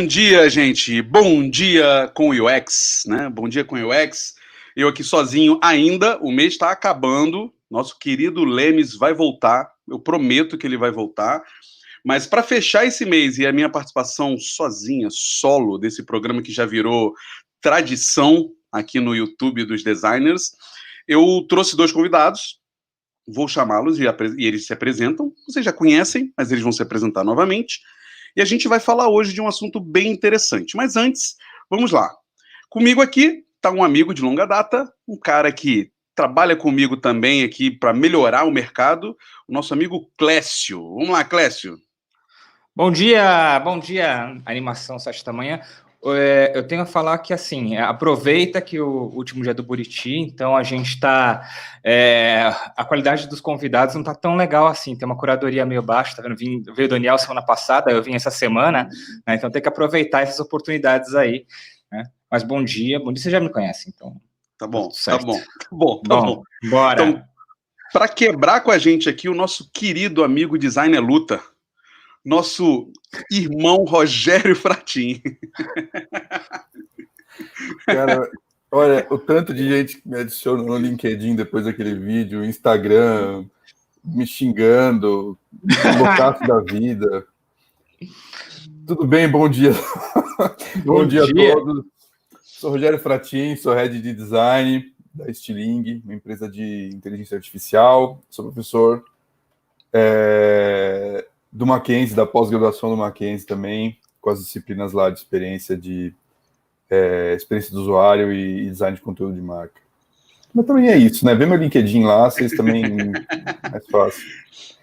dia, gente. Bom dia com o UX, né? Bom dia com o UX. Eu aqui sozinho ainda. O mês está acabando. Nosso querido Lemes vai voltar. Eu prometo que ele vai voltar. Mas para fechar esse mês e a minha participação sozinha, solo, desse programa que já virou tradição aqui no YouTube dos designers, eu trouxe dois convidados. Vou chamá-los e eles se apresentam. Vocês já conhecem, mas eles vão se apresentar novamente. E a gente vai falar hoje de um assunto bem interessante. Mas antes, vamos lá. Comigo aqui está um amigo de longa data, um cara que trabalha comigo também aqui para melhorar o mercado, o nosso amigo Clécio. Vamos lá, Clécio. Bom dia, animação 7 da manhã. Eu tenho a falar que, assim, aproveita que o último dia do Buriti, então a gente está... a qualidade dos convidados não está tão legal assim, tem uma curadoria meio baixa, tá vendo? Veio o Daniel semana passada, eu vim essa semana, né? Então tem que aproveitar essas oportunidades aí, né? Mas bom dia, você já me conhece, então... Tá bom, certo. tá bom. Bora. Então, para quebrar com a gente aqui, o nosso querido amigo Designer Luta, nosso irmão Rogério Fratin. Cara, olha, o tanto de gente que me adicionou no LinkedIn depois daquele vídeo, Instagram, me xingando, loucaço da vida. Tudo bem, bom dia. Bom dia a todos. Sou Rogério Fratin, sou Head de Design da Stiling, uma empresa de inteligência artificial. Sou professor do Mackenzie, da pós-graduação do Mackenzie também, com as disciplinas lá de experiência do usuário e design de conteúdo de marca. Mas também é isso, né? Vê meu LinkedIn lá, vocês também mais fácil.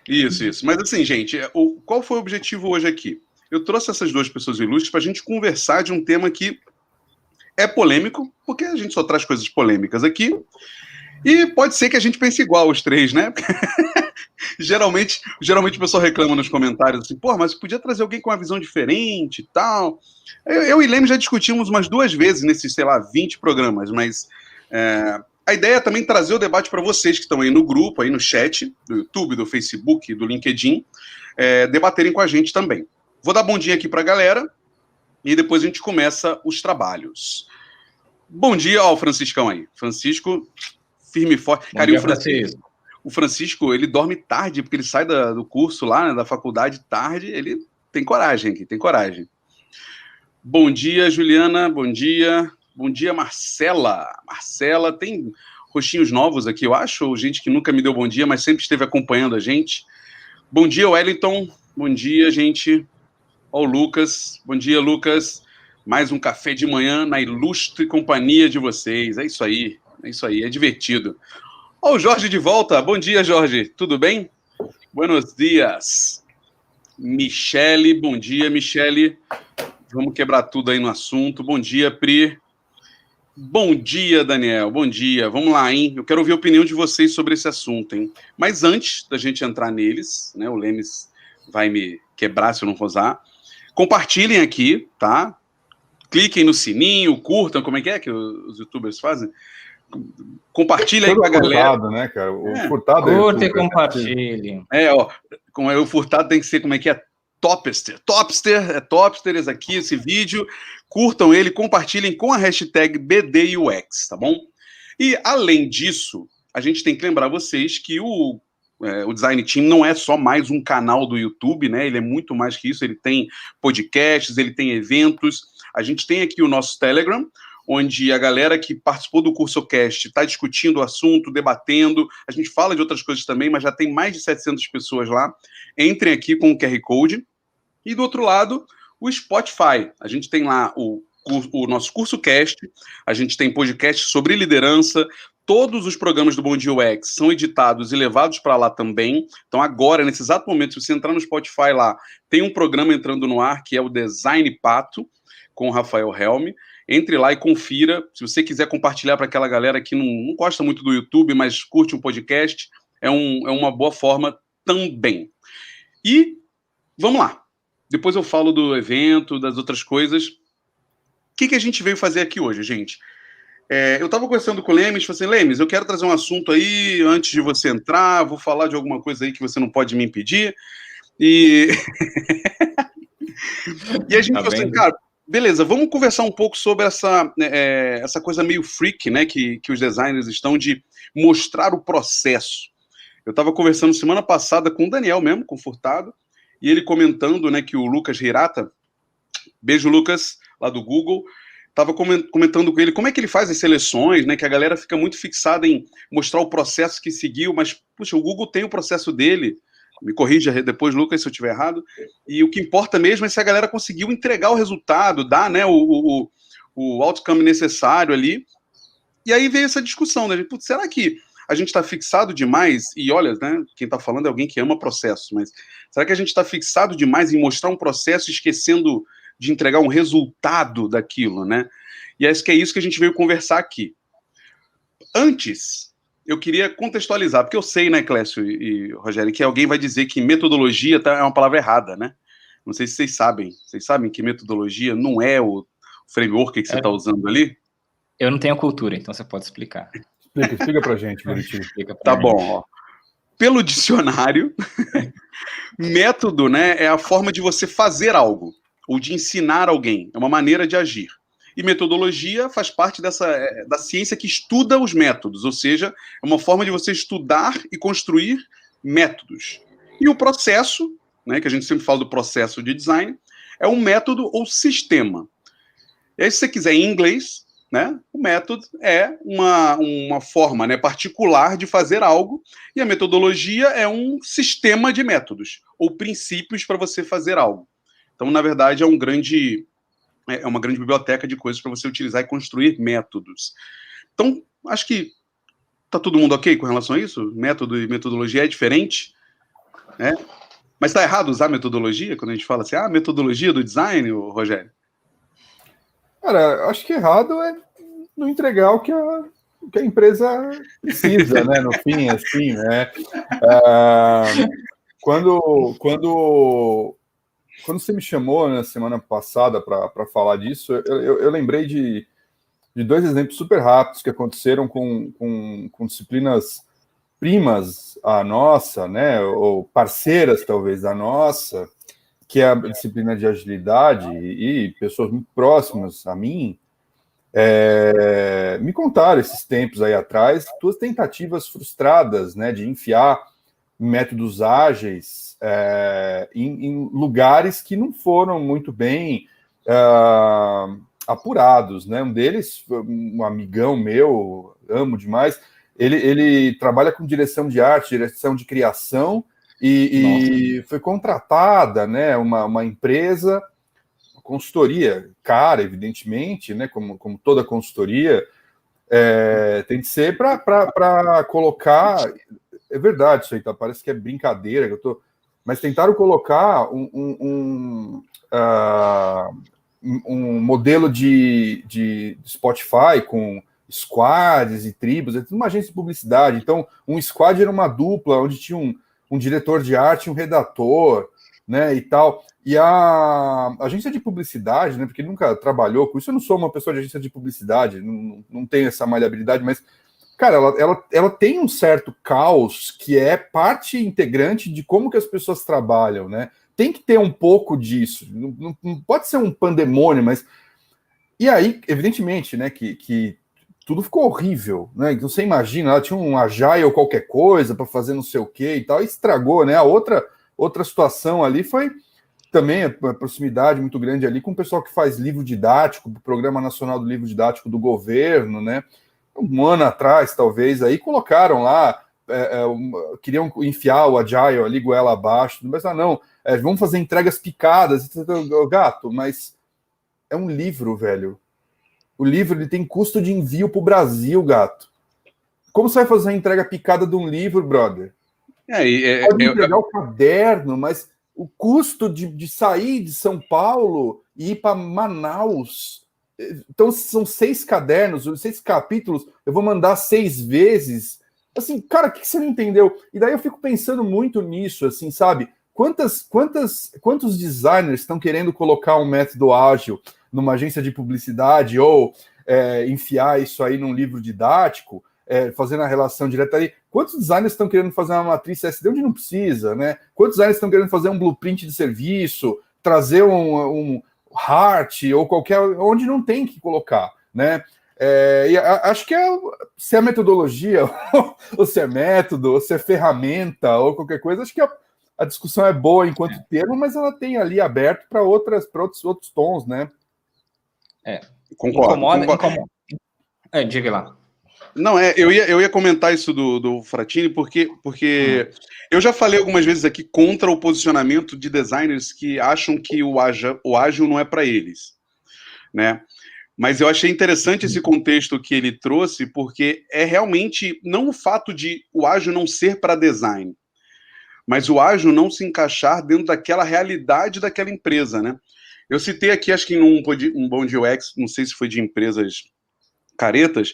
Isso. Mas assim, gente, qual foi o objetivo hoje aqui? Eu trouxe essas duas pessoas ilustres para a gente conversar de um tema que é polêmico, porque a gente só traz coisas polêmicas aqui, e pode ser que a gente pense igual os três, né? Geralmente o pessoal reclama nos comentários assim, pô, mas podia trazer alguém com uma visão diferente e tal. Eu e Leme já discutimos umas 2 vezes nesses, 20 programas, mas a ideia é também trazer o debate para vocês que estão aí no grupo, aí no chat, do YouTube, do Facebook, do LinkedIn, debaterem com a gente também. Vou dar bom dia aqui para a galera e depois a gente começa os trabalhos. Bom dia, ó, o Franciscão aí. Francisco, firme e forte. Cara, e o Francisco, ele dorme tarde, porque ele sai do curso lá, né, da faculdade tarde, ele tem coragem aqui, tem coragem. Bom dia, Juliana, bom dia. Bom dia, Marcela. Marcela, tem rostinhos novos aqui, eu acho, ou gente que nunca me deu bom dia, mas sempre esteve acompanhando a gente. Bom dia, Wellington. Bom dia, gente. Ó, o Lucas. Bom dia, Lucas. Mais um café de manhã na ilustre companhia de vocês. É isso aí, é divertido. Ó, o Jorge de volta. Bom dia, Jorge. Tudo bem? Buenos dias. Michele, bom dia, Michele. Vamos quebrar tudo aí no assunto. Bom dia, Pri. Bom dia, Daniel. Bom dia. Vamos lá, hein? Eu quero ouvir a opinião de vocês sobre esse assunto, hein? Mas antes da gente entrar neles, né? O Lemes vai me quebrar se eu não for usar. Compartilhem aqui, tá? Cliquem no sininho, curtam, como é que os youtubers fazem? Compartilha aí com a galera. Furtado, né, cara? O Furtado Curta e compartilhe. O Furtado tem que ser, como é que é? Topster. Topsters aqui, esse vídeo. Curtam ele, compartilhem com a hashtag BDUX, tá bom? E, além disso, a gente tem que lembrar vocês que o Design Team não é só mais um canal do YouTube, né? Ele é muito mais que isso. Ele tem podcasts, ele tem eventos. A gente tem aqui o nosso Telegram, onde a galera que participou do CursoCast está discutindo o assunto, debatendo. A gente fala de outras coisas também, mas já tem mais de 700 pessoas lá. Entrem aqui com o QR Code. E do outro lado, o Spotify. A gente tem lá o nosso CursoCast, a gente tem podcast sobre liderança. Todos os programas do Bom Dia UX são editados e levados para lá também. Então agora, nesse exato momento, se você entrar no Spotify lá, tem um programa entrando no ar, que é o Design Pato, com o Rafael Helm. Entre lá e confira. Se você quiser compartilhar para aquela galera que não gosta muito do YouTube, mas curte um podcast, é uma boa forma também. E vamos lá. Depois eu falo do evento, das outras coisas. O que a gente veio fazer aqui hoje, gente? Eu estava conversando com o Lemes, falei assim, Lemes, eu quero trazer um assunto aí antes de você entrar, vou falar de alguma coisa aí que você não pode me impedir. E a gente falou assim, cara, beleza, vamos conversar um pouco sobre essa coisa meio freak, né, que os designers estão de mostrar o processo. Eu estava conversando semana passada com o Daniel mesmo, com o Furtado, e ele comentando, né, que o Lucas Hirata, beijo Lucas, lá do Google, estava comentando com ele como é que ele faz as seleções, né, que a galera fica muito fixada em mostrar o processo que seguiu, mas, puxa, o Google tem o processo dele, me corrija depois, Lucas, se eu estiver errado, e o que importa mesmo é se a galera conseguiu entregar o resultado, dar, né, o outcome necessário ali. E aí veio essa discussão, né? Putz, será que a gente está fixado demais? E olha, né, quem está falando é alguém que ama processo, mas será que a gente está fixado demais em mostrar um processo, esquecendo de entregar um resultado daquilo, né? E acho que é isso que a gente veio conversar aqui. Antes, eu queria contextualizar, porque eu sei, né, Clécio e Rogério, que alguém vai dizer que metodologia é uma palavra errada, né? Não sei se vocês sabem. Vocês sabem que metodologia não é o framework que você está usando ali? Eu não tenho cultura, então você pode explicar. Explica pra gente, Bonitinho. Tá bom, ó. Pelo dicionário, método, né, é a forma de você fazer algo, ou de ensinar alguém, é uma maneira de agir. E metodologia faz parte da ciência que estuda os métodos, ou seja, é uma forma de você estudar e construir métodos. E o processo, né, que a gente sempre fala do processo de design, é um método ou sistema. E aí, se você quiser em inglês, né, o método é uma forma, né, particular de fazer algo, e a metodologia é um sistema de métodos, ou princípios para você fazer algo. Então, na verdade, é uma grande biblioteca de coisas para você utilizar e construir métodos. Então, acho que está todo mundo ok com relação a isso? Método e metodologia é diferente, né? Mas está errado usar metodologia quando a gente fala assim, metodologia do design, Rogério? Cara, acho que errado é não entregar o que a empresa precisa, né? No fim, assim, né? Quando você me chamou na semana passada para falar disso, eu lembrei de dois exemplos super rápidos que aconteceram com disciplinas primas à nossa, né? Ou parceiras, talvez, da nossa, que é a disciplina de agilidade, e pessoas muito próximas a mim me contaram esses tempos aí atrás duas tentativas frustradas, né, de enfiar métodos ágeis em lugares que não foram muito bem apurados, né? Um deles, um amigão meu, amo demais, ele trabalha com direção de arte, direção de criação, e foi contratada, né, uma empresa, uma consultoria cara, evidentemente, né, como toda consultoria, tem que ser para colocar. É verdade isso aí, tá? Parece que é brincadeira, mas tentaram colocar um modelo de Spotify com squads e tribos, é tudo uma agência de publicidade. Então, um squad era uma dupla, onde tinha um diretor de arte, um redator, né, e tal. E a agência de publicidade, né, porque nunca trabalhou com isso, eu não sou uma pessoa de agência de publicidade, não tenho essa maleabilidade, mas, cara, ela tem um certo caos que é parte integrante de como que as pessoas trabalham, né? Tem que ter um pouco disso, não pode ser um pandemônio, mas... E aí, evidentemente, né, que tudo ficou horrível, né? Então você imagina, ela tinha um agile ou qualquer coisa para fazer não sei o que e tal, e estragou, né? A outra situação ali foi também a proximidade muito grande ali com o pessoal que faz livro didático, o Programa Nacional do Livro Didático do governo, né? Um ano atrás, talvez, aí colocaram lá, queriam enfiar o agile ali, goela abaixo, mas não, vamos fazer entregas picadas, gato, mas é um livro, velho. O livro ele tem custo de envio para o Brasil, gato. Como você vai fazer a entrega picada de um livro, brother? Pode entregar o caderno, mas o custo de sair de São Paulo e ir para Manaus... Então, são 6 cadernos, 6 capítulos, eu vou mandar 6 vezes. Assim, cara, o que você não entendeu? E daí eu fico pensando muito nisso, assim, sabe? Quantos designers estão querendo colocar um método ágil numa agência de publicidade ou enfiar isso aí num livro didático, fazendo a relação direta ali? Quantos designers estão querendo fazer uma matriz SD onde não precisa, né? Quantos designers estão querendo fazer um blueprint de serviço, trazer Heart ou qualquer, onde não tem que colocar, né? E acho que se é metodologia, ou se é método, ou se é ferramenta, ou qualquer coisa, acho que a discussão é boa enquanto termo, mas ela tem ali aberto para outros tons, né? Concordo. Incomoda. Diga lá. Não, eu ia comentar isso do Fratini, porque eu já falei algumas vezes aqui contra o posicionamento de designers que acham que o ágil não é para eles, né? Mas eu achei interessante esse contexto que ele trouxe, porque é realmente não o fato de o ágil não ser para design, mas o ágil não se encaixar dentro daquela realidade daquela empresa, né? Eu citei aqui, acho que em um Bom Dia UX, não sei se foi de empresas caretas,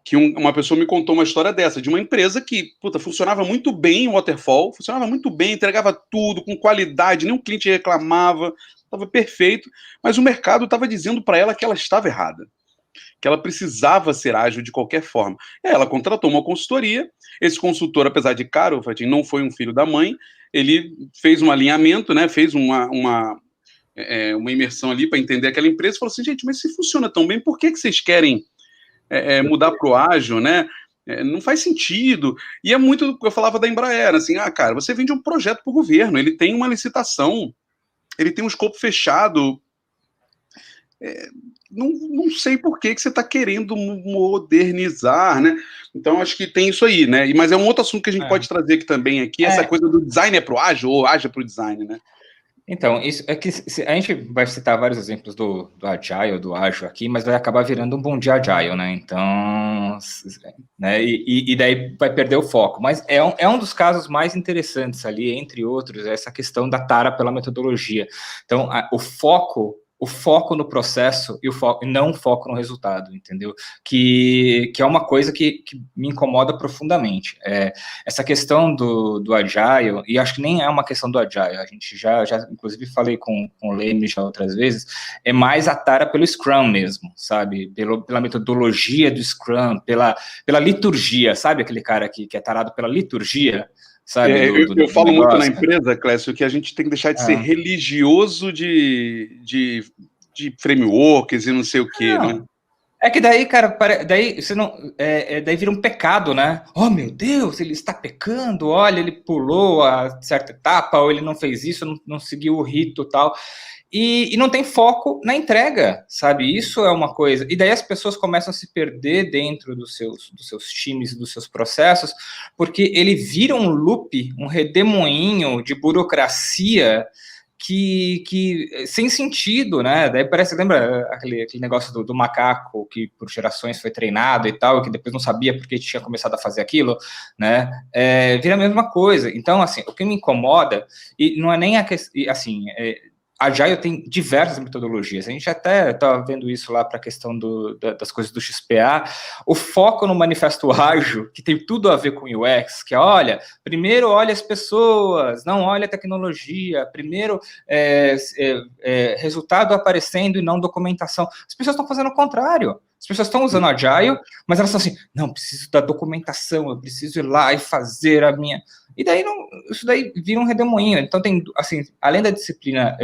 que uma pessoa me contou uma história dessa, de uma empresa que, funcionava muito bem o waterfall, funcionava muito bem, entregava tudo com qualidade, nenhum cliente reclamava, estava perfeito, mas o mercado estava dizendo para ela que ela estava errada, que ela precisava ser ágil de qualquer forma. E aí ela contratou uma consultoria, esse consultor, apesar de caro, não foi um filho da mãe, ele fez um alinhamento, né, fez uma imersão ali para entender aquela empresa, e falou assim, gente, mas se funciona tão bem, por que vocês querem mudar para o ágil, né? Não faz sentido. E é muito o que eu falava da Embraer, assim, cara, você vende um projeto para o governo, ele tem uma licitação, ele tem um escopo fechado. Não sei por que você está querendo modernizar, né? Então, acho que tem isso aí, né? Mas é um outro assunto que a gente pode trazer aqui também, essa coisa do design é para o ágil, ou ágil é para o design, né? Então, isso é que a gente vai citar vários exemplos do Agile, do ágil aqui, mas vai acabar virando um Bom Dia Agile, né? Então, né? E daí vai perder o foco. Mas é um dos casos mais interessantes ali, entre outros, essa questão da tara pela metodologia. Então, o foco no processo e não o foco no resultado, entendeu? Que é uma coisa que me incomoda profundamente. Essa questão do Agile, e acho que nem é uma questão do Agile, a gente já inclusive falei com o Leme já outras vezes, é mais a tara pelo Scrum mesmo, sabe? Pela metodologia do Scrum, pela liturgia, sabe? Aquele cara que é tarado pela liturgia, sabe, eu falo muito na empresa, Clécio, que a gente tem que deixar de ser religioso de frameworks e não sei o quê, né? É que daí, cara, daí você não, daí vira um pecado, né? Oh, meu Deus, ele está pecando, olha, ele pulou a certa etapa, ou ele não fez isso, não seguiu o rito e tal. E não tem foco na entrega, sabe? Isso é uma coisa. E daí as pessoas começam a se perder dentro dos seus times, dos seus processos, porque ele vira um loop, um redemoinho de burocracia que sem sentido, né? Daí lembra aquele negócio do macaco que por gerações foi treinado e tal, que depois não sabia porque tinha começado a fazer aquilo, né? Vira a mesma coisa. Então, assim, o que me incomoda, e não é nem a questão, assim, Agile tem diversas metodologias, a gente até estava vendo isso lá para a questão das coisas do XPA, o foco no manifesto ágil, que tem tudo a ver com UX, que olha, primeiro olha as pessoas, não olha a tecnologia, primeiro resultado aparecendo e não documentação. As pessoas estão fazendo o contrário. As pessoas estão usando Agile, mas elas estão assim, não, preciso da documentação, eu preciso ir lá e fazer a minha... E daí, isso daí vira um redemoinho. Então, tem, assim, além da disciplina,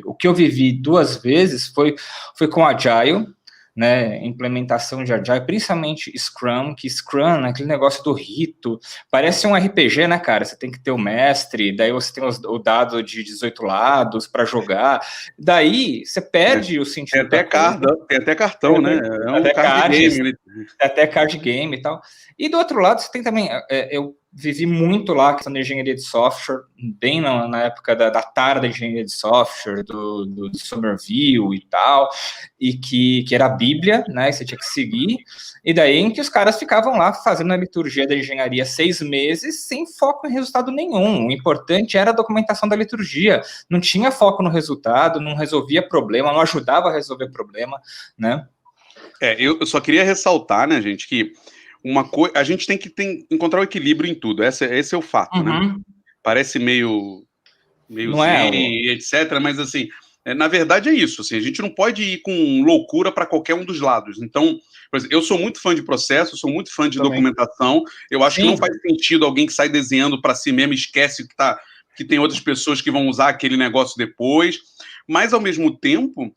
o que eu vivi 2 vezes foi com Agile, né, implementação de Agile, principalmente Scrum, que Scrum, né, aquele negócio do rito, parece um RPG, né, cara? Você tem que ter o mestre, daí você tem o dado de 18 lados para jogar, daí você perde o sentido. Tem até cartão, né? É um card game. Até card game e tal. E do outro lado, você tem também, eu vivi muito lá a questão da engenharia de software, bem na época da tara da engenharia de software, do Somerville e tal, e que era a Bíblia, né, e você tinha que seguir, e daí em que os caras ficavam lá fazendo a liturgia da engenharia 6 meses, sem foco em resultado nenhum. O importante era a documentação da liturgia, não tinha foco no resultado, não resolvia problema, não ajudava a resolver problema, né? Eu só queria ressaltar, né, gente, que a gente tem que encontrar o equilíbrio em tudo. Esse é o fato, né? Parece meio etc. Mas, assim, na verdade é isso. Assim, a gente não pode ir com loucura para qualquer um dos lados. Então, por exemplo, eu sou muito fã de processo, sou muito fã de documentação. Eu acho que não faz sentido alguém que sai desenhando para si mesmo, esquece que que tem outras pessoas que vão usar aquele negócio depois, mas, ao mesmo tempo,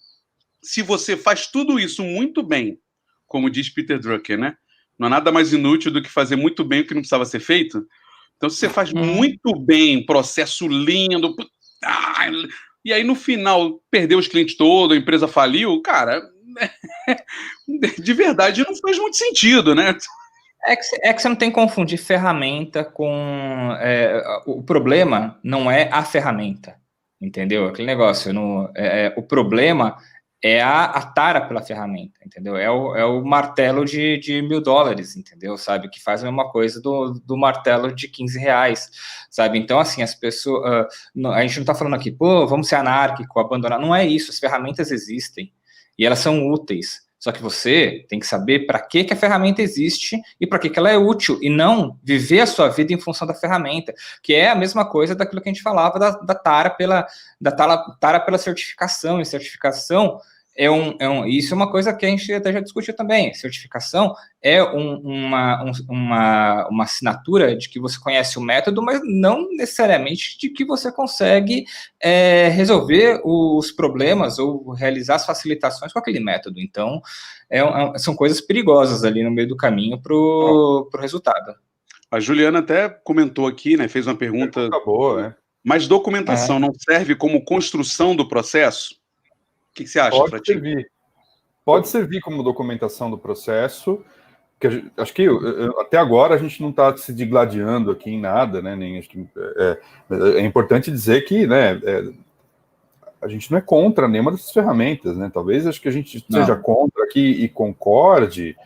se você faz tudo isso muito bem, como diz Peter Drucker, né? Não há nada mais inútil do que fazer muito bem o que não precisava ser feito. Então, se você faz muito bem, processo lindo, e aí no final perdeu os clientes todos, a empresa faliu, cara, de verdade não faz muito sentido, né? É que você não tem que confundir ferramenta com... o problema não é a ferramenta, entendeu? Aquele negócio, o problema é a tara pela ferramenta, entendeu? É o martelo de $1.000, entendeu? Sabe? Que faz a mesma coisa do martelo de R$15, sabe? Então, assim, as pessoas... a gente não tá falando aqui, pô, vamos ser anárquico, abandonar. Não é isso, as ferramentas existem e elas são úteis. Só que você tem que saber para que a ferramenta existe e para que ela é útil, e não viver a sua vida em função da ferramenta, que é a mesma coisa daquilo que a gente falava da tara pela certificação. E certificação isso é uma coisa que a gente até já discutiu também. Certificação é uma assinatura de que você conhece o método, mas não necessariamente de que você consegue resolver os problemas ou realizar as facilitações com aquele método. Então, são coisas perigosas ali no meio do caminho para o resultado. A Juliana até comentou aqui, né? Fez uma pergunta boa, né? Mas documentação não serve como construção do processo? O que você acha, Fratinho? Pode servir como documentação do processo, que acho que até agora a gente não está se digladiando aqui em nada, né? É importante dizer que, né, a gente não é contra nenhuma dessas ferramentas, né? Talvez acho que a gente seja contra aqui e concorde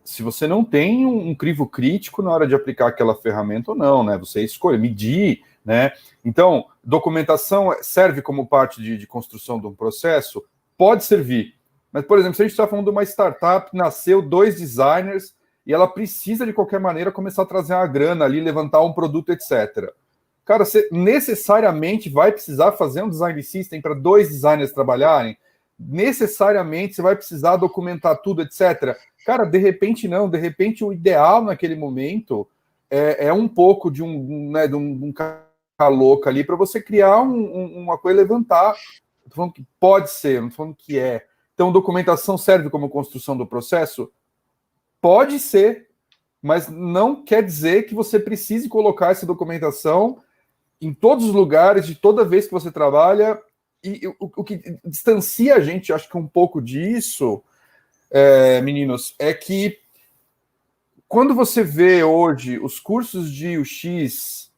se você não tem um crivo crítico na hora de aplicar aquela ferramenta ou não, né? Você escolhe, medir, né? Então, documentação serve como parte de construção de um processo? Pode servir. Mas, por exemplo, se a gente está falando de uma startup, nasceu 2 designers e ela precisa, de qualquer maneira, começar a trazer uma grana ali, levantar um produto, etc. Cara, você necessariamente vai precisar fazer um design system para 2 designers trabalharem? Necessariamente você vai precisar documentar tudo, etc. Cara, de repente não. De repente o ideal naquele momento é um pouco de um louca ali para você criar uma coisa e levantar. Estou falando que pode ser, não estou falando que é. Então, documentação serve como construção do processo? Pode ser, mas não quer dizer que você precise colocar essa documentação em todos os lugares, de toda vez que você trabalha. E o que distancia a gente, acho que um pouco disso, meninos, é que quando você vê hoje os cursos de UX,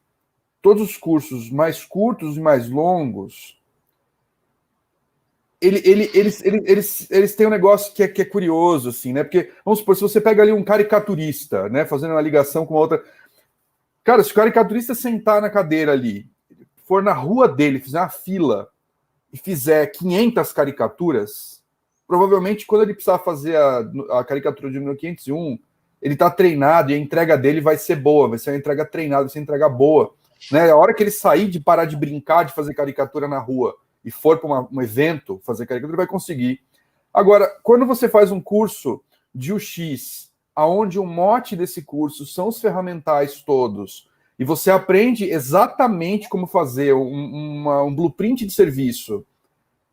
todos os cursos mais curtos e mais longos, eles têm um negócio que é curioso, assim, né? Porque, vamos supor, se você pega ali um caricaturista, né, fazendo uma ligação com outra... Cara, se o caricaturista sentar na cadeira ali, for na rua dele, fizer uma fila e fizer 500 caricaturas, provavelmente quando ele precisar fazer a caricatura de número 501, ele está treinado e a entrega dele vai ser boa, vai ser uma entrega treinada, vai ser uma entrega boa. Né? A hora que ele sair de parar de brincar, de fazer caricatura na rua e for para um evento fazer caricatura, ele vai conseguir. Agora, quando você faz um curso de UX, aonde o mote desse curso são os ferramentais todos, e você aprende exatamente como fazer um blueprint de serviço.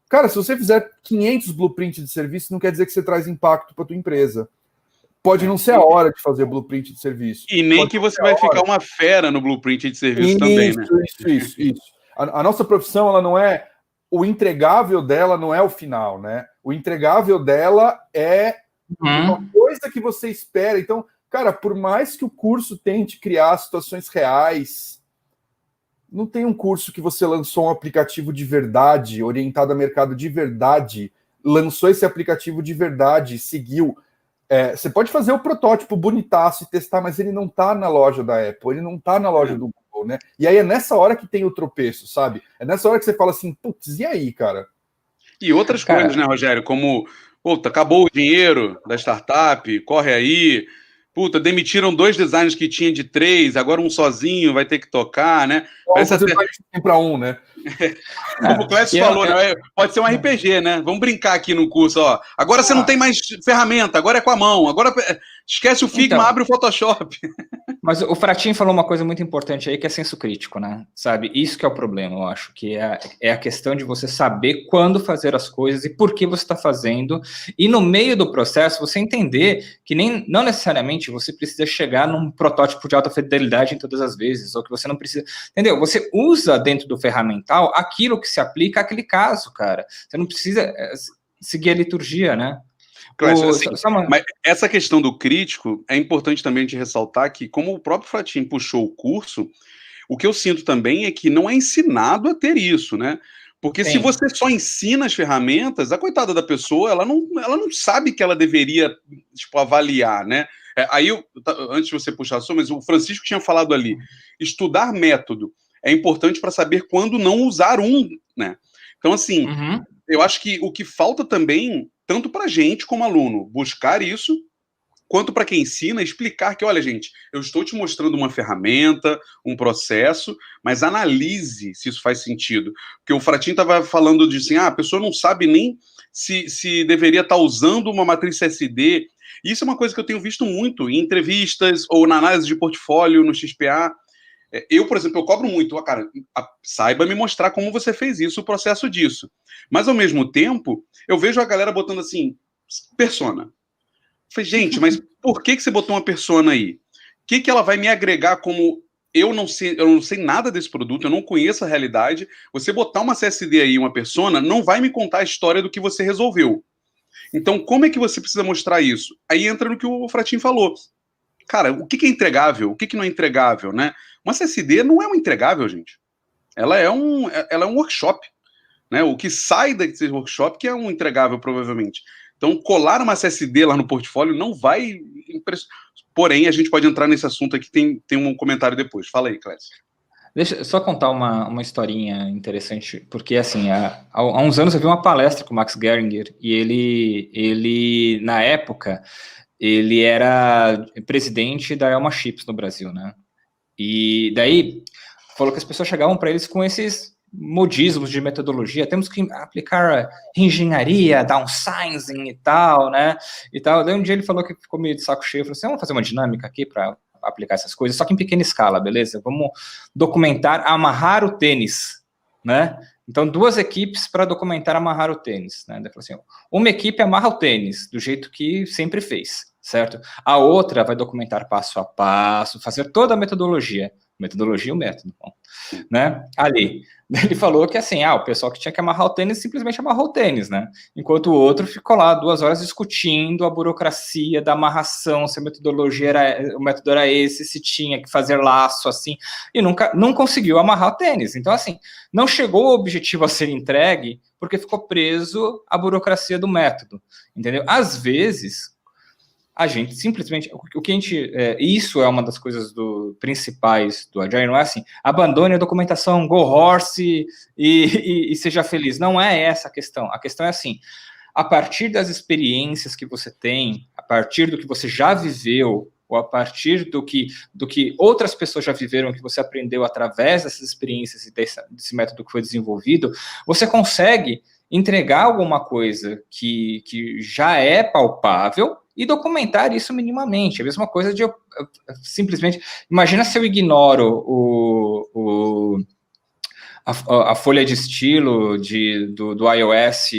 Cara, se você fizer 500 blueprints de serviço, não quer dizer que você traz impacto para a tua empresa. Pode não ser a hora de fazer blueprint de serviço. E nem que você vai ficar uma fera no blueprint de serviço também, né? Isso. A nossa profissão, ela não é... O entregável dela não é o final, né? O entregável dela é uma coisa que você espera. Então, cara, por mais que o curso tente criar situações reais, não tem um curso que você lançou um aplicativo de verdade, orientado a mercado de verdade, lançou esse aplicativo de verdade, seguiu. Você pode fazer o protótipo bonitaço e testar, mas ele não está na loja da Apple, ele não está na loja do Google, né? E aí é nessa hora que tem o tropeço, sabe? É nessa hora que você fala assim, putz, e aí, cara? E outras coisas, né, Rogério? Como, puta, acabou o dinheiro da startup, corre aí. Puta, demitiram 2 designers que tinha de 3, agora um sozinho vai ter que tocar, né? Vamos fazer para um, né? Como o Clécio falou, né? Pode ser um RPG, né? Vamos brincar aqui no curso, ó. Agora você não tem mais ferramenta, agora é com a mão. Agora esquece o Figma, abre o Photoshop. Mas o Fratin falou uma coisa muito importante aí, que é senso crítico, né? Sabe? Isso que é o problema, eu acho, que é a questão de você saber quando fazer as coisas e por que você está fazendo, e no meio do processo você entender que não necessariamente você precisa chegar num protótipo de alta fidelidade em todas as vezes, ou que você não precisa, entendeu? Você usa dentro do ferramental aquilo que se aplica àquele caso, cara. Você não precisa seguir a liturgia, né? Claro, assim, mas essa questão do crítico é importante também de ressaltar que, como o próprio Fratin puxou o curso, o que eu sinto também é que não é ensinado a ter isso, né? Porque se você só ensina as ferramentas, a coitada da pessoa, ela não sabe que ela deveria, tipo, avaliar, né? Antes de você puxar a sua, mas o Francisco tinha falado ali, estudar método é importante para saber quando não usar né? Então, assim, eu acho que o que falta também, tanto para a gente como aluno, buscar isso, quanto para quem ensina, explicar que, olha, gente, eu estou te mostrando uma ferramenta, um processo, mas analise se isso faz sentido. Porque o Fratin estava falando de assim, a pessoa não sabe nem se deveria estar usando uma matriz CSD. E isso é uma coisa que eu tenho visto muito em entrevistas ou na análise de portfólio, no XPA. Eu, por exemplo, eu cobro muito, cara, saiba me mostrar como você fez isso, o processo disso. Mas, ao mesmo tempo, eu vejo a galera botando assim, persona. Eu falei, gente, mas por que você botou uma persona aí? O que ela vai me agregar como eu não sei nada desse produto, eu não conheço a realidade. Você botar uma CSD aí, uma persona, não vai me contar a história do que você resolveu. Então, como é que você precisa mostrar isso? Aí entra no que o Fratin falou. Cara, o que é entregável? O que não é entregável, né? Uma CSD não é um entregável, gente. Ela é um workshop, né? O que sai desse workshop que é um entregável, provavelmente. Então, colar uma CSD lá no portfólio não vai impressionar. Porém, a gente pode entrar nesse assunto aqui, tem um comentário depois. Fala aí, Clécio. Deixa eu só contar uma historinha interessante, porque, assim, há uns anos eu vi uma palestra com o Max Geringer, e ele na época, ele era presidente da Elma Chips no Brasil, né? E daí, falou que as pessoas chegavam para eles com esses modismos de metodologia, temos que aplicar engenharia, downsizing e tal, né? E tal. Daí um dia ele falou que ficou meio de saco cheio, falou assim, vamos fazer uma dinâmica aqui para aplicar essas coisas, só que em pequena escala, beleza? Vamos documentar amarrar o tênis, né? Então, 2 equipes para documentar amarrar o tênis, né? Ele falou assim, uma equipe amarra o tênis, do jeito que sempre fez, certo? A outra vai documentar passo a passo, fazer toda a metodologia e o método, né? Ali. Ele falou que, assim, o pessoal que tinha que amarrar o tênis simplesmente amarrou o tênis, né? Enquanto o outro ficou lá 2 horas discutindo a burocracia da amarração, se a metodologia o método era esse, se tinha que fazer laço, assim, e não conseguiu amarrar o tênis. Então, assim, não chegou ao objetivo a ser entregue porque ficou preso à burocracia do método, entendeu? Às vezes, a gente simplesmente, o que a gente, isso é uma das coisas principais do Agile, não é assim, abandone a documentação, go horse e seja feliz. Não é essa a questão é assim, a partir das experiências que você tem, a partir do que você já viveu, ou a partir do que outras pessoas já viveram, que você aprendeu através dessas experiências e desse método que foi desenvolvido, você consegue entregar alguma coisa que já é palpável e documentar isso minimamente. A mesma coisa de eu simplesmente... Imagina se eu ignoro a folha de estilo do iOS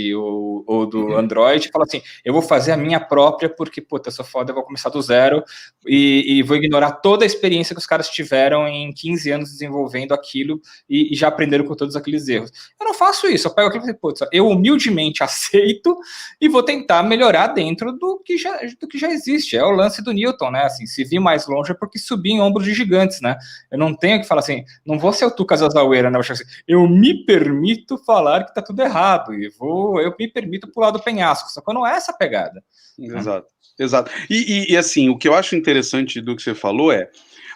ou do Android e falo assim, eu vou fazer a minha própria porque, puta, eu sou foda, eu vou começar do zero e vou ignorar toda a experiência que os caras tiveram em 15 anos desenvolvendo aquilo e já aprenderam com todos aqueles erros. Eu não faço isso, eu pego aquilo e falo, putz, eu humildemente aceito e vou tentar melhorar dentro do que já existe. É o lance do Newton, né? Assim, se vir mais longe é porque subi em ombros de gigantes, né? Eu não tenho que falar assim, não vou ser o Tucas Azaueira, né? Eu me permito falar que tá tudo errado e eu me permito pular do penhasco, só que não é essa pegada. Exato, exato. E assim, o que eu acho interessante do que você falou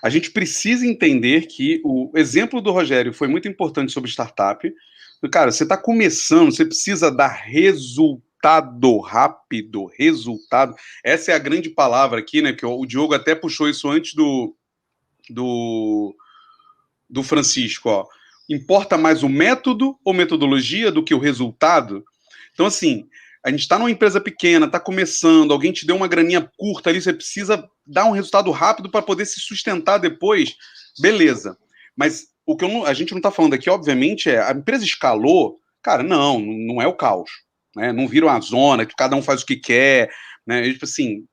a gente precisa entender que o exemplo do Rogério foi muito importante sobre startup. Cara, você está começando, você precisa dar resultado rápido, resultado. Essa é a grande palavra aqui, né? Que o Diogo até puxou isso antes do Francisco, ó. Importa mais o método ou metodologia do que o resultado? Então, assim, a gente está numa empresa pequena, está começando, alguém te deu uma graninha curta ali, você precisa dar um resultado rápido para poder se sustentar depois, beleza. Mas o que a gente não está falando aqui, obviamente, a empresa escalou, cara, não é o caos, né? Não vira uma zona que cada um faz o que quer, né? E, tipo assim,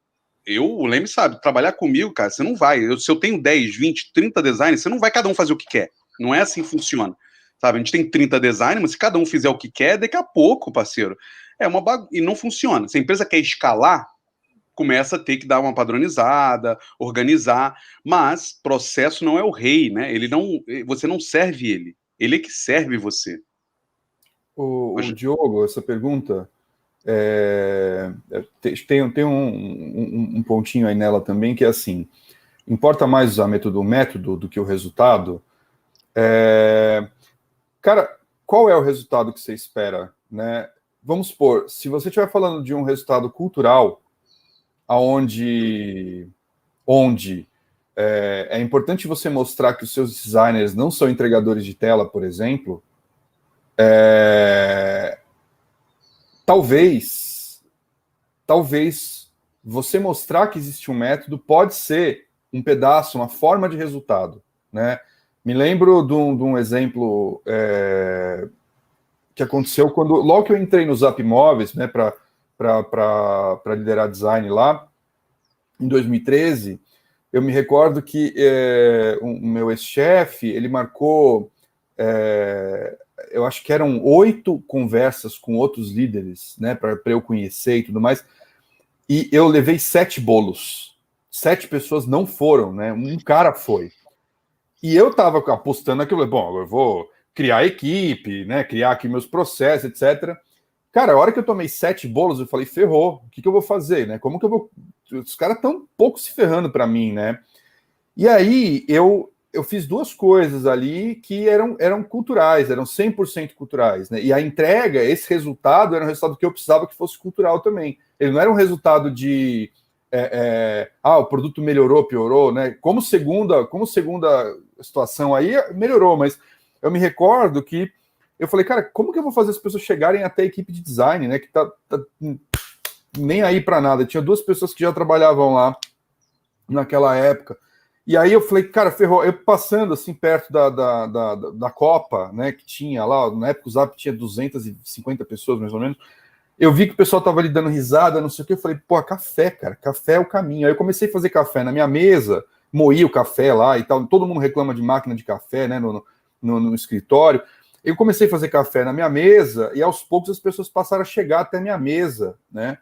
o Leme sabe, trabalhar comigo, cara, você não vai. Se eu tenho 10, 20, 30 designers, você não vai cada um fazer o que quer. Não é assim que funciona. Sabe, a gente tem 30 designers, mas se cada um fizer o que quer, daqui a pouco, parceiro, e não funciona. Se a empresa quer escalar, começa a ter que dar uma padronizada, organizar, mas processo não é o rei, né? Você não serve ele é que serve você. O Diogo, essa pergunta tem um pontinho aí nela também, que é assim, importa mais o método do que o resultado. Cara, qual é o resultado que você espera, né? Vamos supor, se você estiver falando de um resultado cultural, onde é importante você mostrar que os seus designers não são entregadores de tela, por exemplo, talvez você mostrar que existe um método pode ser um pedaço, uma forma de resultado, né? Me lembro de um exemplo que aconteceu logo que eu entrei no Zap Móveis, né, para liderar design lá, em 2013, eu me recordo que o meu ex-chefe, ele marcou, eu acho que eram 8 conversas com outros líderes, né, para eu conhecer e tudo mais, e eu levei 7 bolos. 7 pessoas não foram, né, um cara foi. E eu estava apostando naquilo, bom, eu vou criar equipe, né, criar aqui meus processos, etc. Cara, a hora que eu tomei 7 bolos, eu falei, ferrou, o que eu vou fazer, né? Como que eu vou... Os caras estão um pouco se ferrando para mim, né? E aí, eu fiz 2 coisas ali que eram culturais, eram 100% culturais, né? E a entrega, esse resultado, era um resultado que eu precisava que fosse cultural também. Ele não era um resultado de... o produto melhorou, piorou, né? Como segunda situação aí, melhorou, mas eu me recordo que eu falei, cara, como que eu vou fazer as pessoas chegarem até a equipe de design, né? Que tá nem aí para nada. Tinha 2 pessoas que já trabalhavam lá naquela época. E aí eu falei, cara, ferrou. Eu passando assim perto da Copa, né? Que tinha lá, na época o Zap tinha 250 pessoas, mais ou menos. Eu vi que o pessoal tava ali dando risada, não sei o que. Eu falei, pô, café, cara, café é o caminho. Aí eu comecei a fazer café na minha mesa, moí o café lá e tal. Todo mundo reclama de máquina de café, né? No escritório. Eu comecei a fazer café na minha mesa e aos poucos as pessoas passaram a chegar até a minha mesa, né?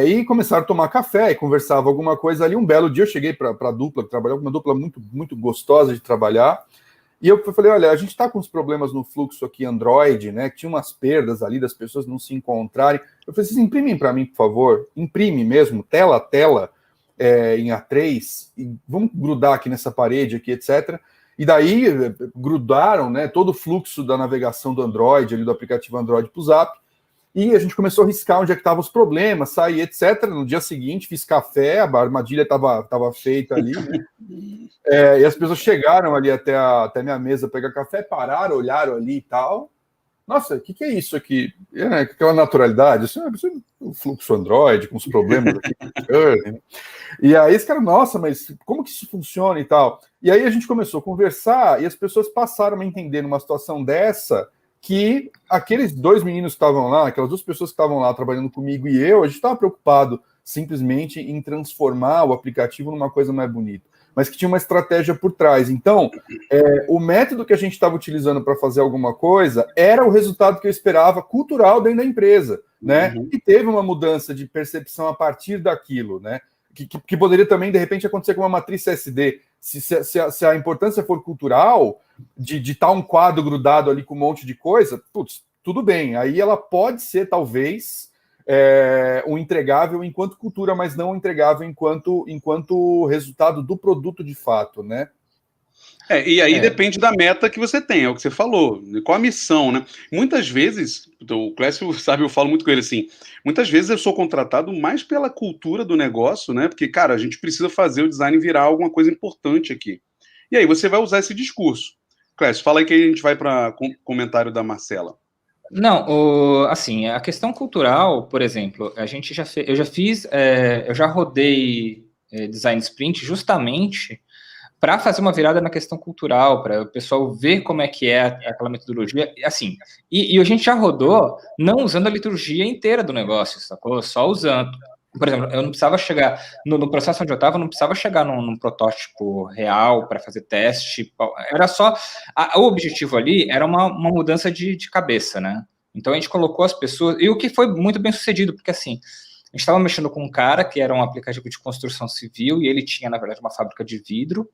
E começaram a tomar café e conversava alguma coisa ali. Um belo dia eu cheguei para a dupla, que trabalhava, uma dupla muito, muito gostosa de trabalhar, e eu falei, olha, a gente está com uns problemas no fluxo aqui Android, né? Que tinha umas perdas ali das pessoas não se encontrarem. Eu falei, vocês imprimem para mim, por favor, imprime mesmo, tela a tela, em A3, e vamos grudar aqui nessa parede aqui, etc. E daí grudaram, né, todo o fluxo da navegação do Android, ali do aplicativo Android para o Zap, e a gente começou a riscar onde é que estavam os problemas, sair, etc. No dia seguinte, fiz café, a armadilha estava feita ali, né? E as pessoas chegaram ali até a minha mesa pegar café, pararam, olharam ali e tal. Nossa, o que é isso aqui? Aquela naturalidade, isso é o fluxo Android, com os problemas aqui. E aí esse cara, nossa, mas como que isso funciona e tal? E aí a gente começou a conversar e as pessoas passaram a entender numa situação dessa que aqueles 2 meninos que estavam lá, aquelas 2 pessoas que estavam lá trabalhando comigo e eu, a gente estava preocupado simplesmente em transformar o aplicativo numa coisa mais bonita, mas que tinha uma estratégia por trás. Então, o método que a gente estava utilizando para fazer alguma coisa era o resultado que eu esperava cultural dentro da empresa, né? Uhum. E teve uma mudança de percepção a partir daquilo, né? Que poderia também, de repente, acontecer com uma matriz CSD. Se a importância for cultural, de estar um quadro grudado ali com um monte de coisa, putz, tudo bem. Aí ela pode ser, talvez, um entregável enquanto cultura, mas não um entregável enquanto resultado do produto de fato, né? E aí depende da meta que você tem, é o que você falou, qual a missão, né? Muitas vezes, o Clécio sabe, eu falo muito com ele assim, muitas vezes eu sou contratado mais pela cultura do negócio, né? Porque, cara, a gente precisa fazer o design virar alguma coisa importante aqui. E aí você vai usar esse discurso. Clécio, fala aí que a gente vai para comentário da Marcela. Não, assim, a questão cultural, por exemplo, eu já rodei design sprint justamente para fazer uma virada na questão cultural, para o pessoal ver como é que é aquela metodologia, assim, e a gente já rodou não usando a liturgia inteira do negócio, sacou? Só usando. Por exemplo, eu não precisava chegar, no processo onde eu estava, não precisava chegar num protótipo real para fazer teste, era só, o objetivo ali era uma mudança de cabeça, né? Então a gente colocou as pessoas, e o que foi muito bem sucedido, porque assim, a gente estava mexendo com um cara que era um aplicativo de construção civil, e ele tinha, na verdade, uma fábrica de vidro.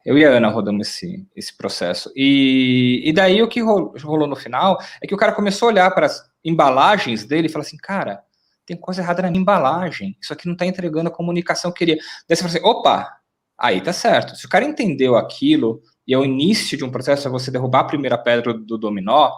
Eu e a Ana rodamos esse processo. E daí o que rolou no final é que o cara começou a olhar para as embalagens dele e falou assim, cara, tem coisa errada na minha embalagem, isso aqui não está entregando a comunicação que eu queria. Daí você fala assim, opa, aí tá certo. Se o cara entendeu aquilo, e é o início de um processo, é você derrubar a primeira pedra do dominó,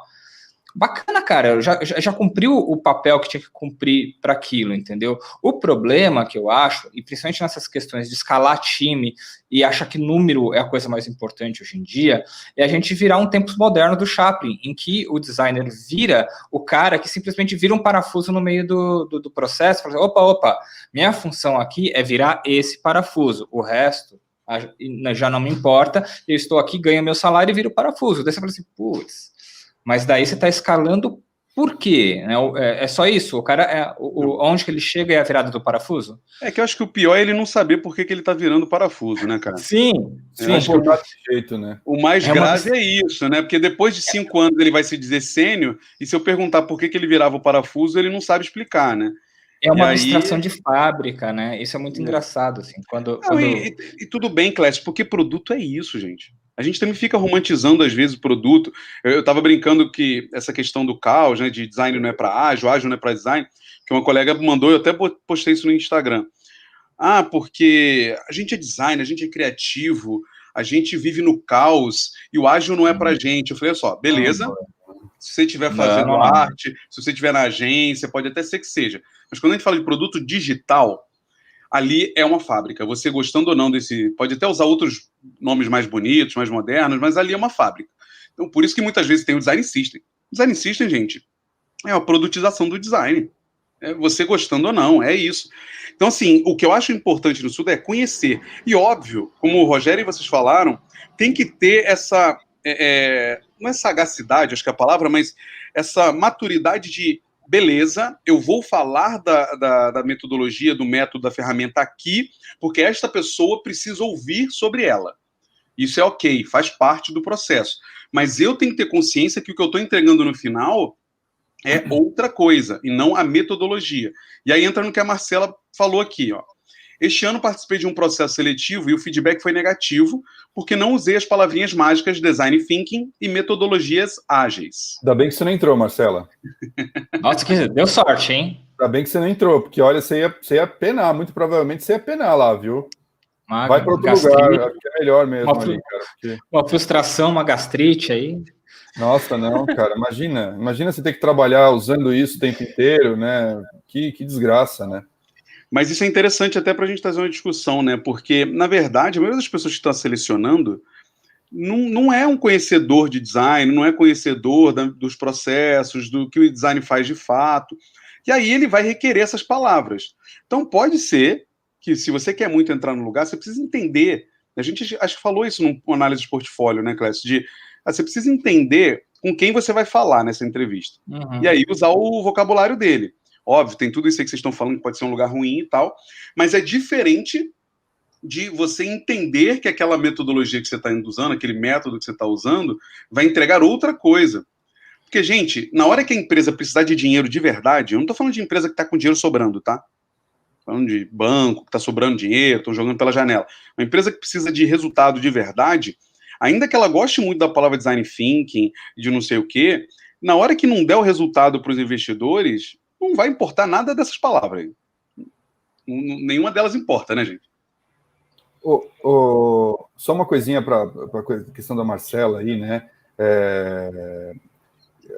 bacana, cara, já cumpriu o papel que tinha que cumprir para aquilo, entendeu? O problema que eu acho, e principalmente nessas questões de escalar time e achar que número é a coisa mais importante hoje em dia, é a gente virar um tempo moderno do Chaplin, em que o designer vira o cara que simplesmente vira um parafuso no meio do processo, fala assim, opa, minha função aqui é virar esse parafuso, o resto já não me importa, eu estou aqui, ganho meu salário e viro o parafuso. Daí você fala assim, putz, mas daí você está escalando por quê? É só isso? O cara, onde que ele chega é a virada do parafuso? É que eu acho que o pior é ele não saber por que ele tá virando parafuso, né, cara? Sim. Eu acho que desse jeito, né? o mais grave é isso, né? Porque depois de 5 anos ele vai se dizer sênior, e se eu perguntar por que ele virava o parafuso, ele não sabe explicar, né? É uma abstração de fábrica, né? Isso é muito engraçado, assim. E tudo bem, Clécio, porque produto é isso, gente. A gente também fica romantizando, às vezes, o produto. Eu estava brincando que essa questão do caos, né, de design não é para ágil não é para design, que uma colega mandou, eu até postei isso no Instagram. Porque a gente é design, a gente é criativo, a gente vive no caos, e o ágil não é para gente. Eu falei, olha só, beleza, se você estiver fazendo arte, se você estiver na agência, pode até ser que seja. Mas quando a gente fala de produto digital, ali é uma fábrica. Você gostando ou não desse... Pode até usar outros nomes mais bonitos, mais modernos, mas ali é uma fábrica. Então, por isso que muitas vezes tem o Design System. O Design System, gente, é a produtização do design. É você gostando ou não, é isso. Então, assim, o que eu acho importante no Sul é conhecer. E, óbvio, como o Rogério e vocês falaram, tem que ter essa... não é sagacidade, acho que é a palavra, mas essa maturidade de beleza, eu vou falar da metodologia, do método, da ferramenta aqui, porque esta pessoa precisa ouvir sobre ela. Isso é ok, faz parte do processo. Mas eu tenho que ter consciência que o que eu estou entregando no final é outra coisa, e não a metodologia. E aí entra no que a Marcela falou aqui, ó. Este ano participei de um processo seletivo e o feedback foi negativo, porque não usei as palavrinhas mágicas design thinking e metodologias ágeis. Ainda bem que você não entrou, Marcela. Nossa, que deu sorte, hein? Ainda bem que você não entrou, porque olha, você ia penar, muito provavelmente você ia penar lá, viu? Vai para outro lugar, acho que é melhor mesmo ali, cara. Porque... Uma frustração, uma gastrite aí. Nossa, não, cara, imagina você ter que trabalhar usando isso o tempo inteiro, né? Que desgraça, né? Mas isso é interessante até para a gente trazer uma discussão, né? Porque, na verdade, a maioria das pessoas que estão selecionando não é um conhecedor de design, não é conhecedor dos processos, do que o design faz de fato. E aí ele vai requerer essas palavras. Então pode ser que, se você quer muito entrar no lugar, você precisa entender. A gente acho que falou isso numa análise de portfólio, né, Clécio? Você precisa entender com quem você vai falar nessa entrevista. E aí usar o vocabulário dele. Óbvio, tem tudo isso aí que vocês estão falando que pode ser um lugar ruim e tal, mas é diferente de você entender que aquela metodologia que você está usando, aquele método que você está usando, vai entregar outra coisa. Porque, gente, na hora que a empresa precisar de dinheiro de verdade, eu não estou falando de empresa que está com dinheiro sobrando, tá? Falando de banco que está sobrando dinheiro, estão jogando pela janela. Uma empresa que precisa de resultado de verdade, ainda que ela goste muito da palavra design thinking, de não sei o quê, na hora que não der o resultado para os investidores, não vai importar nada dessas palavras. Nenhuma delas importa, né, gente? Só uma coisinha para a questão da Marcela aí, né?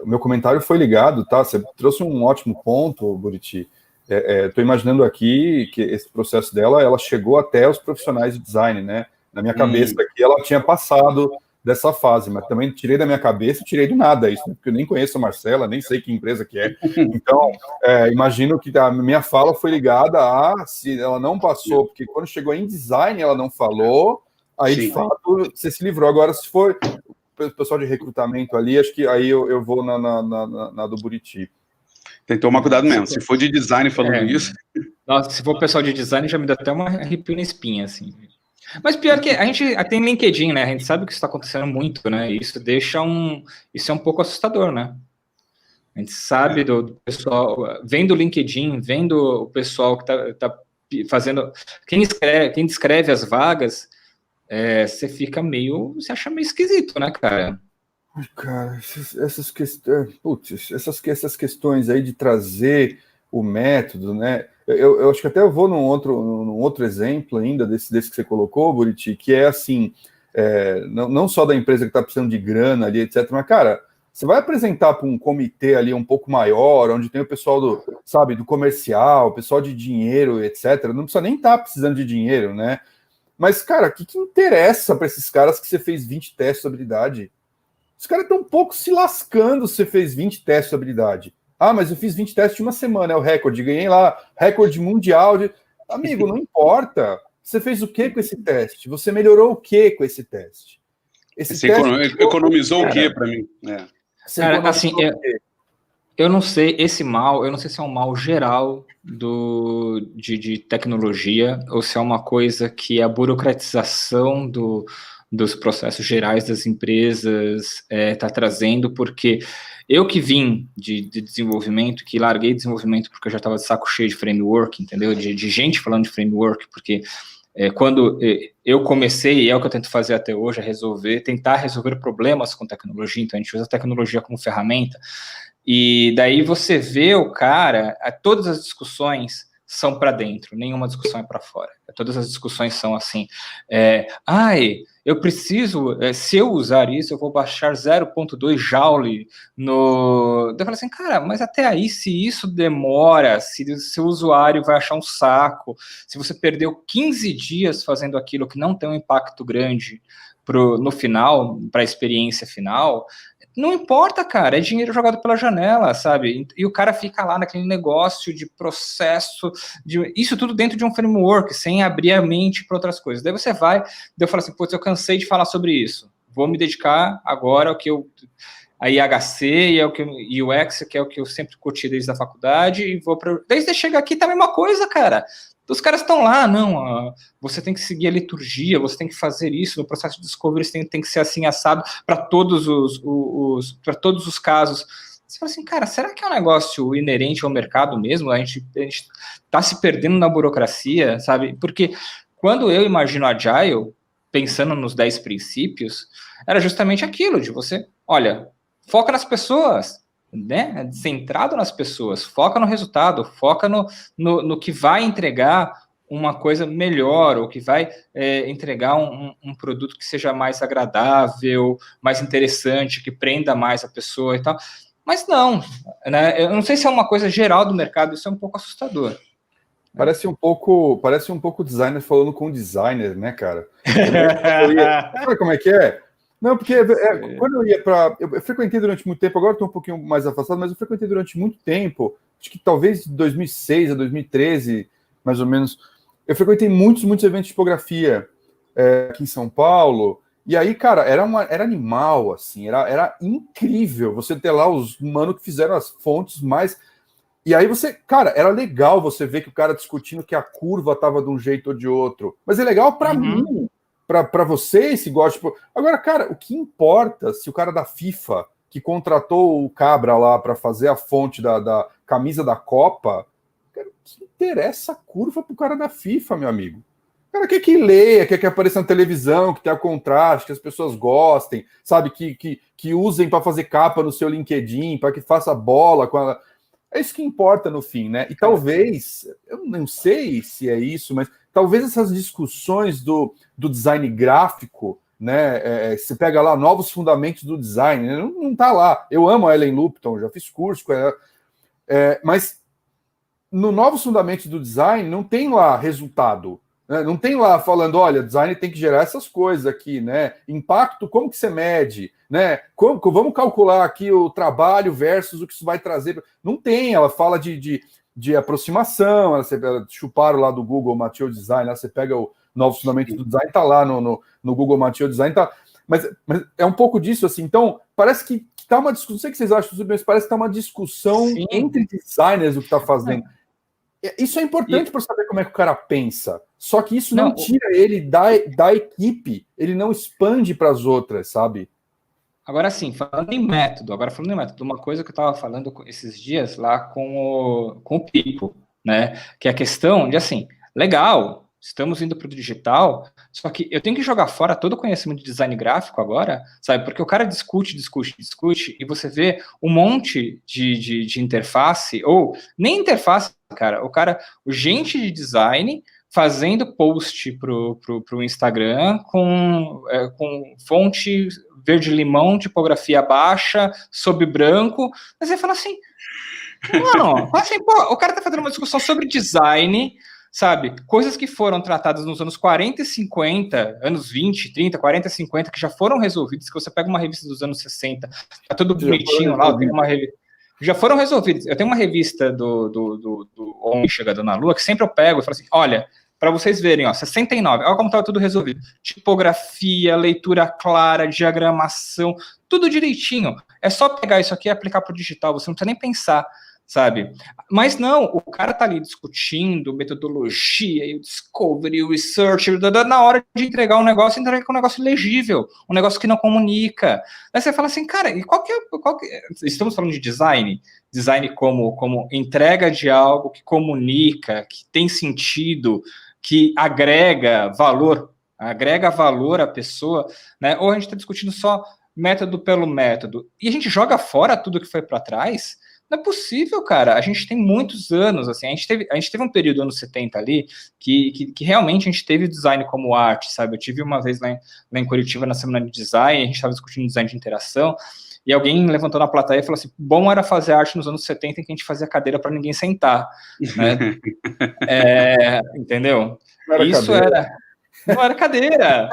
O meu comentário foi ligado, tá? Você trouxe um ótimo ponto, Buriti. Estou imaginando aqui que esse processo dela, ela chegou até os profissionais de design, né? Na minha cabeça aqui, ela tinha passado dessa fase, mas também tirei da minha cabeça, tirei do nada isso, né? Porque eu nem conheço a Marcela, nem sei que empresa que é. Então, imagino que a minha fala foi ligada a se ela não passou, porque quando chegou em design ela não falou, aí de fato você se livrou. Agora, se for o pessoal de recrutamento ali, acho que aí eu vou na do Buriti. Tem que tomar cuidado mesmo. Se for de design falando isso... Nossa, se for o pessoal de design, já me dá até uma arrepio na espinha, assim. Mas pior que a gente tem LinkedIn, né? A gente sabe que isso está acontecendo muito, né? E isso isso é um pouco assustador, né? A gente sabe do pessoal, vendo o LinkedIn, vendo o pessoal que tá fazendo... Quem descreve as vagas, você acha meio esquisito, né, cara? Cara, essas questões aí de trazer o método, né? Eu acho que até eu vou num outro exemplo ainda desse que você colocou, Buriti, que é assim, não só da empresa que está precisando de grana ali, etc., mas, cara, você vai apresentar para um comitê ali um pouco maior, onde tem o pessoal do comercial, o pessoal de dinheiro, etc., não precisa nem estar precisando de dinheiro, né? Mas, cara, o que interessa para esses caras que você fez 20 testes de habilidade? Os caras estão um pouco se lascando se você fez 20 testes de habilidade. Ah, mas eu fiz 20 testes de uma semana, é o recorde. Ganhei lá, recorde mundial. Amigo, não importa. Você fez o que com esse teste? Você melhorou o que com esse teste? Você economizou o que para mim? Cara, assim, eu não sei eu não sei se é um mal geral de tecnologia ou se é uma coisa que a burocratização dos processos gerais das empresas está trazendo, porque eu que vim de desenvolvimento, que larguei desenvolvimento porque eu já estava de saco cheio de framework, entendeu? De gente falando de framework, porque quando eu comecei, e é o que eu tento fazer até hoje, tentar resolver problemas com tecnologia, então a gente usa a tecnologia como ferramenta, e daí você vê o cara, todas as discussões são para dentro, nenhuma discussão é para fora. Todas as discussões são assim, eu preciso, se eu usar isso, eu vou baixar 0.2 Joule no... Eu falei assim, cara, mas até aí, se isso demora, se o seu usuário vai achar um saco, se você perdeu 15 dias fazendo aquilo que não tem um impacto grande no final, para a experiência final, não importa, cara, é dinheiro jogado pela janela, sabe? E o cara fica lá naquele negócio de processo, isso tudo dentro de um framework, sem abrir a mente para outras coisas. Daí você vai, eu falo assim, putz, eu cansei de falar sobre isso, vou me dedicar agora ao que a IHC e o UX, que é o que eu sempre curti desde a faculdade, e vou para... Daí você chega aqui, tá a mesma coisa, cara. Os caras estão lá, você tem que seguir a liturgia, você tem que fazer isso, no processo de discovery tem que ser assim, assado, para todos os casos. Você fala assim, cara, será que é um negócio inerente ao mercado mesmo? A gente tá se perdendo na burocracia, sabe? Porque quando eu imagino Agile, pensando nos 10 princípios, era justamente aquilo de você, olha, foca nas pessoas, né, centrado nas pessoas, foca no resultado, foca no que vai entregar uma coisa melhor, ou que vai entregar um produto que seja mais agradável, mais interessante, que prenda mais a pessoa e tal. Mas não, né, eu não sei se é uma coisa geral do mercado, isso é um pouco assustador. Parece um pouco designer falando com designer, né, cara? Sabe como é que é? Não, porque quando eu ia para... Eu frequentei durante muito tempo, agora estou um pouquinho mais afastado, mas eu frequentei durante muito tempo, acho que talvez de 2006 a 2013, mais ou menos, eu frequentei muitos eventos de tipografia aqui em São Paulo, e aí, cara, era animal, assim, era incrível você ter lá os manos que fizeram as fontes mais... E aí cara, era legal você ver que o cara discutindo que a curva estava de um jeito ou de outro, mas é legal para mim, para vocês que gostam. Agora, cara, o que importa se o cara da FIFA que contratou o Cabra lá para fazer a fonte da camisa da Copa, cara, o que interessa a curva pro cara da FIFA, meu amigo? O cara quer que leia, quer que apareça na televisão, que tenha contraste, que as pessoas gostem, sabe, que usem para fazer capa no seu LinkedIn, para que faça bola com a... É isso que importa no fim, né? E talvez, eu não sei se é isso, mas talvez essas discussões do design gráfico, né? Você pega lá novos fundamentos do design, né? Não tá lá. Eu amo a Ellen Lupton, já fiz curso com ela, mas no novos fundamentos do design não tem lá resultado. né? Não tem lá falando, olha, design tem que gerar essas coisas aqui, né? Impacto, como que você mede, né? Vamos calcular aqui o trabalho versus o que isso vai trazer. Não tem, ela fala de aproximação, você chuparam lá do Google Material Design, lá você pega o novo fundamento do design, tá lá no Google Material Design, tá. Mas é um pouco disso, assim. Então, parece que tá uma discussão, não sei o que vocês acham, mas parece que tá uma discussão entre designers o que tá fazendo. Isso é importante para saber como é que o cara pensa. Só que isso não tira ele da equipe, ele não expande para as outras, sabe? Agora sim, falando em método, uma coisa que eu estava falando esses dias lá com o Pipo, né? Que é a questão de assim, legal, estamos indo para o digital, só que eu tenho que jogar fora todo o conhecimento de design gráfico agora, sabe? Porque o cara discute, e você vê um monte de interface, ou nem interface, cara, o gente de design fazendo post pro Instagram com fonte verde-limão, tipografia baixa, sob branco. Mas você fala assim, mano, assim, pô, o cara tá fazendo uma discussão sobre design, sabe? Coisas que foram tratadas nos anos 40 e 50, anos 20, 30, 40, 50, que já foram resolvidas, que você pega uma revista dos anos 60, tá tudo bonitinho lá, tem uma revista. Já foram resolvidos. Eu tenho uma revista do Homem Chegado na Lua, que sempre eu pego e falo assim, olha, para vocês verem, ó, 69, olha como estava tudo resolvido. Tipografia, leitura clara, diagramação, tudo direitinho. É só pegar isso aqui e aplicar para o digital, você não precisa nem pensar, sabe? Mas não, o cara tá ali discutindo metodologia, e o discovery, o research, na hora de entregar um negócio, entrega com um negócio legível, um negócio que não comunica. Aí você fala assim, cara, e qual que é... Estamos falando de design como entrega de algo que comunica, que tem sentido, que agrega valor à pessoa, né? Ou a gente está discutindo só método pelo método, e a gente joga fora tudo que foi para trás. Não é possível, cara. A gente tem muitos anos, assim, a gente teve um período, anos 70 ali, que realmente a gente teve design como arte, sabe? Eu tive uma vez lá em Curitiba, na Semana de Design, a gente estava discutindo design de interação, e alguém levantou na plateia e falou assim, bom era fazer arte nos anos 70 em que a gente fazia cadeira para ninguém sentar, né? Entendeu? Isso não era cadeira,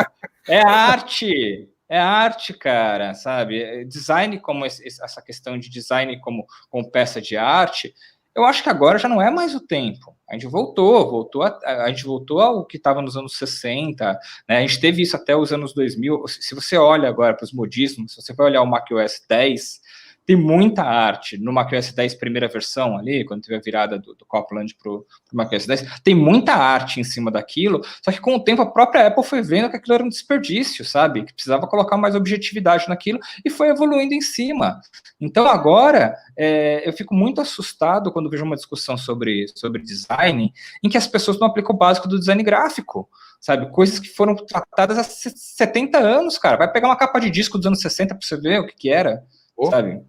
é arte, cara, sabe? Design como essa questão de design como peça de arte, eu acho que agora já não é mais o tempo. A gente voltou ao que estava nos anos 60, né? A gente teve isso até os anos 2000. Se você olha agora para os modismos, se você vai olhar o macOS 10, tem muita arte no macOS 10 primeira versão ali, quando teve a virada do Copland para o macOS 10, tem muita arte em cima daquilo, só que com o tempo a própria Apple foi vendo que aquilo era um desperdício, sabe? Que precisava colocar mais objetividade naquilo e foi evoluindo em cima. Então agora, eu fico muito assustado quando vejo uma discussão sobre design, em que as pessoas não aplicam o básico do design gráfico, sabe? Coisas que foram tratadas há 70 anos, cara. Vai pegar uma capa de disco dos anos 60 para você ver o que era, sabe?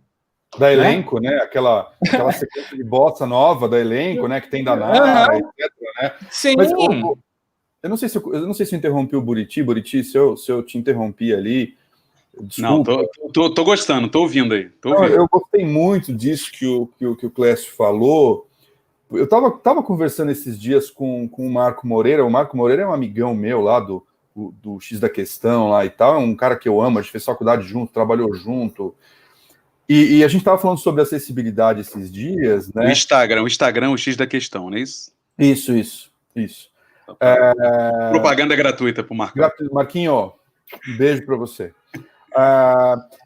Da Elenco, né? Aquela sequência de bossa nova da Elenco, né? Que tem da Nara, etc. Né? Sim. Mas eu não sei se eu interrompi o Buriti, se eu te interrompi ali. Desculpa. Não, tô gostando, tô ouvindo aí. Eu gostei muito disso que o Clécio falou. Eu tava conversando esses dias com o Marco Moreira. O Marco Moreira é um amigão meu lá do X da Questão lá e tal. É um cara que eu amo, a gente fez faculdade junto, trabalhou junto. E a gente estava falando sobre acessibilidade esses dias, né? O Instagram, o X da Questão, não é isso? Isso. Propaganda gratuita pro Marquinho. Marquinho, um beijo para você.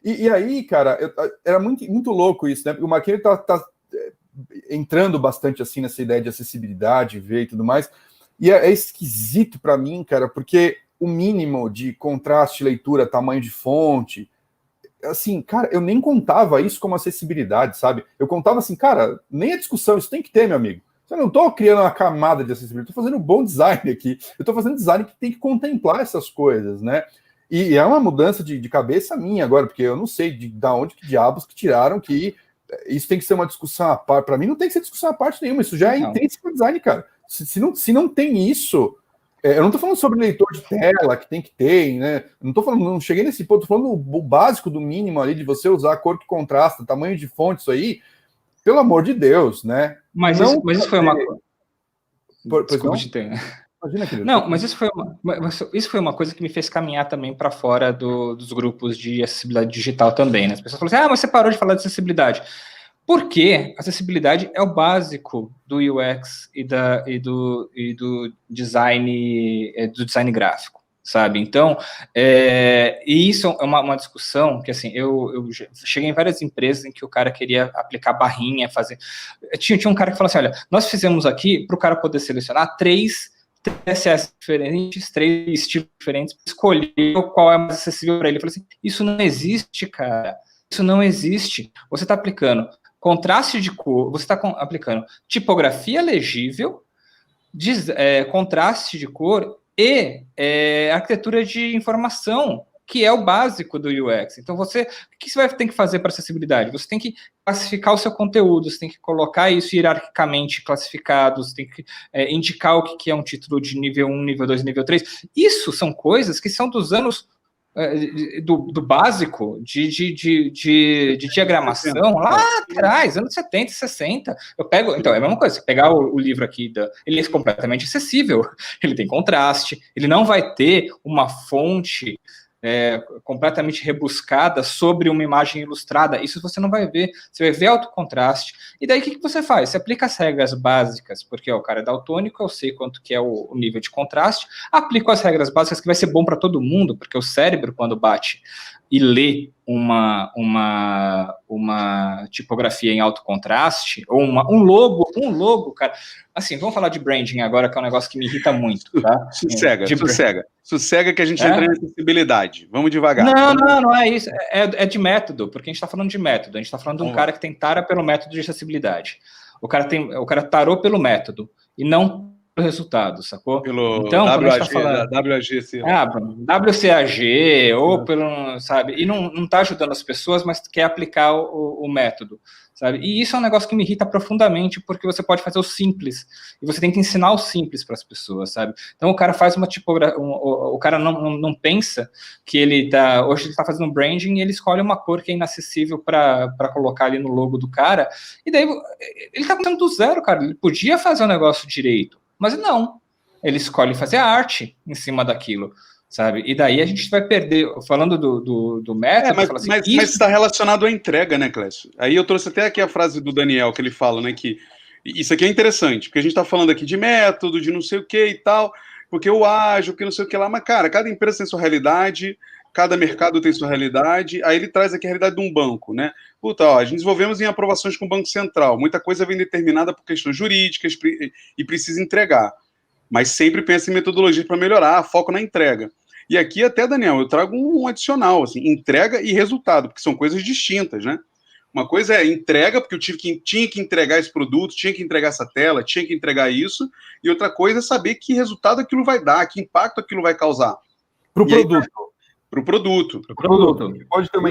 E aí, cara, era muito louco isso, né? Porque o Marquinho tá entrando bastante assim nessa ideia de acessibilidade, ver e tudo mais. E é esquisito para mim, cara, porque o mínimo de contraste, leitura, tamanho de fonte, assim, cara, eu nem contava isso como acessibilidade, sabe? Eu contava assim, cara, nem a discussão, isso tem que ter, meu amigo. Eu não estou criando uma camada de acessibilidade, estou fazendo um bom design aqui. Eu estou fazendo design que tem que contemplar essas coisas, né? E é uma mudança de cabeça minha agora, porque eu não sei da onde que diabos que tiraram que isso tem que ser uma discussão à parte. Para mim não tem que ser discussão à parte nenhuma, isso já é intrínseco ao design, cara. Se não tem isso... Eu não estou falando sobre leitor de tela, que tem que ter, né? Não cheguei nesse ponto, estou falando o básico do mínimo ali, de você usar a cor que contrasta, tamanho de fonte, isso aí, pelo amor de Deus, né? Mas isso foi uma coisa. Desculpa te ter. Imagina que Não, mas isso foi uma coisa que me fez caminhar também para fora dos grupos de acessibilidade digital também, né? As pessoas falam assim, mas você parou de falar de acessibilidade. Porque acessibilidade é o básico do UX e do design gráfico, sabe? Então, e isso é uma discussão que, assim, eu cheguei em várias empresas em que o cara queria aplicar barrinha, fazer... Tinha um cara que falou assim, olha, nós fizemos aqui para o cara poder selecionar três CSS diferentes, 3 estilos diferentes, escolher qual é mais acessível para ele. Eu falei assim, isso não existe, cara. Isso não existe. Você está aplicando contraste de cor, você está aplicando tipografia legível, contraste de cor e arquitetura de informação, que é o básico do UX. Então, o que você vai ter que fazer para acessibilidade? Você tem que classificar o seu conteúdo, você tem que colocar isso hierarquicamente classificado, você tem que indicar o que é um título de nível 1, nível 2, nível 3. Isso são coisas que são dos anos do básico de diagramação lá atrás, anos 70 e 60. Então, é a mesma coisa, você pegar o livro aqui, ele é completamente acessível, ele tem contraste, ele não vai ter uma fonte completamente rebuscada sobre uma imagem ilustrada, isso você não vai ver, você vai ver alto contraste, e daí o que você faz? Você aplica as regras básicas, porque o cara é daltônico, eu sei quanto que é o nível de contraste, aplico as regras básicas que vai ser bom para todo mundo, porque o cérebro, quando bate e lê uma tipografia em alto contraste, ou um logo, cara. Assim, vamos falar de branding agora, que é um negócio que me irrita muito, tá? Sossega que a gente entra em acessibilidade. Vamos devagar. Não é isso. É de método, porque a gente está falando de método. A gente está falando de um cara que tem tara pelo método de acessibilidade. O cara tarou pelo método e não pelo resultado, sacou? Então, WAG, WCAG, ou pelo, sabe? E não está ajudando as pessoas, mas quer aplicar o método, sabe? E isso é um negócio que me irrita profundamente, porque você pode fazer o simples, e você tem que ensinar o simples para as pessoas, sabe? Então o cara faz uma tipografia, o cara não pensa que hoje ele está fazendo branding e ele escolhe uma cor que é inacessível para colocar ali no logo do cara, e daí ele está começando do zero, cara, ele podia fazer o negócio direito, mas não, ele escolhe fazer arte em cima daquilo, sabe? E daí a gente vai perder, falando do método... mas está relacionado à entrega, né, Clécio? Aí eu trouxe até aqui a frase do Daniel, que ele fala, né, que isso aqui é interessante, porque a gente está falando aqui de método, de não sei o que e tal, porque o ágil, que não sei o que lá, mas, cara, cada empresa tem sua realidade, cada mercado tem sua realidade, aí ele traz aqui a realidade de um banco, né? Puta, ó, a gente desenvolvemos em aprovações com o Banco Central, muita coisa vem determinada por questões jurídicas e precisa entregar, mas sempre pensa em metodologia para melhorar, foco na entrega. E aqui até, Daniel, eu trago um adicional, assim, entrega e resultado, porque são coisas distintas, né? Uma coisa é entrega, porque eu tinha que entregar esse produto, tinha que entregar essa tela, tinha que entregar isso, e outra coisa é saber que resultado aquilo vai dar, que impacto aquilo vai causar. Para o produto. Para o produto. Pode ter uma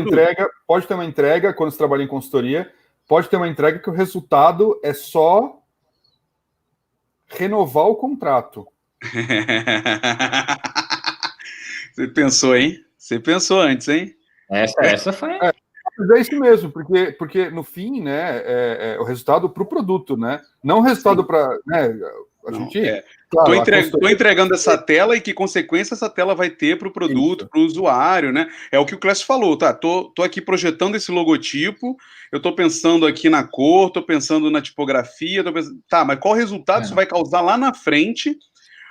entrega quando você trabalha em consultoria, pode ter uma entrega que o resultado é só renovar o contrato. Você pensou, hein? Você pensou antes, hein? Essa foi... Mas é isso mesmo, porque no fim, né, é o resultado para o produto, né? Não o resultado para... Né, a gente... Claro, tô entregando essa tela e que consequência essa tela vai ter para o produto, para o usuário, né? É o que o Clécio falou, tá? Tô aqui projetando esse logotipo, eu tô pensando aqui na cor, tô pensando na tipografia, tá, mas qual resultado isso vai causar lá na frente?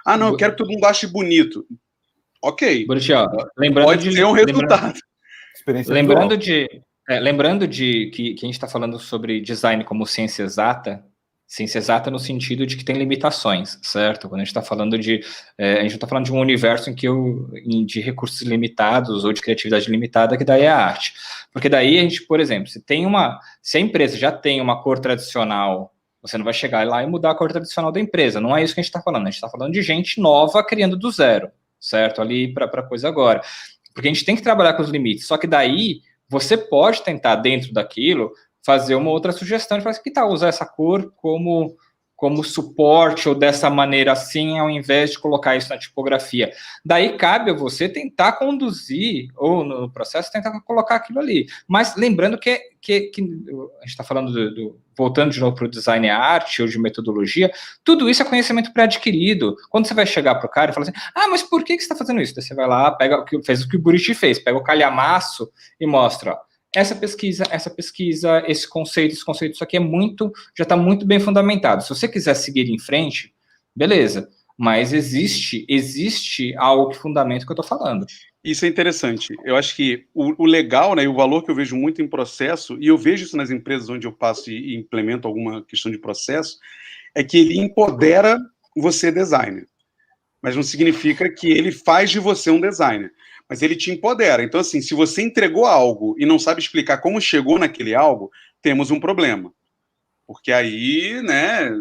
Ah, não, eu quero que todo mundo ache bonito. Ok. Pode ser um resultado. Lembrando de que a gente está falando sobre design como ciência exata no sentido de que tem limitações, certo? Quando a gente está falando a gente não está falando de um universo de recursos limitados ou de criatividade limitada, que daí é a arte. Porque daí a gente, por exemplo, se a empresa já tem uma cor tradicional, você não vai chegar lá e mudar a cor tradicional da empresa. Não é isso que a gente está falando. A gente está falando de gente nova criando do zero, certo? Ali para a coisa agora. Porque a gente tem que trabalhar com os limites. Só que daí você pode tentar, dentro daquilo, fazer uma outra sugestão de falar assim, que tal usar essa cor como como suporte ou dessa maneira assim, ao invés de colocar isso na tipografia. Daí cabe a você tentar conduzir, ou no processo tentar colocar aquilo ali. Mas lembrando que a gente está falando voltando de novo para o design e arte ou de metodologia, tudo isso é conhecimento pré-adquirido. Quando você vai chegar para o cara e falar assim, mas por que você está fazendo isso? Daí você vai lá, fez o que o Buriti fez, pega o calhamaço e mostra, ó, essa pesquisa, esse conceito, isso aqui já está muito bem fundamentado. Se você quiser seguir em frente, beleza. Mas existe algo que fundamenta o que eu estou falando. Isso é interessante. Eu acho que o legal, né, e o valor que eu vejo muito em processo, e eu vejo isso nas empresas onde eu passo e implemento alguma questão de processo, é que ele empodera você designer. Mas não significa que ele faz de você um designer. Mas ele te empodera. Então, assim, se você entregou algo e não sabe explicar como chegou naquele algo, temos um problema. Porque aí, né,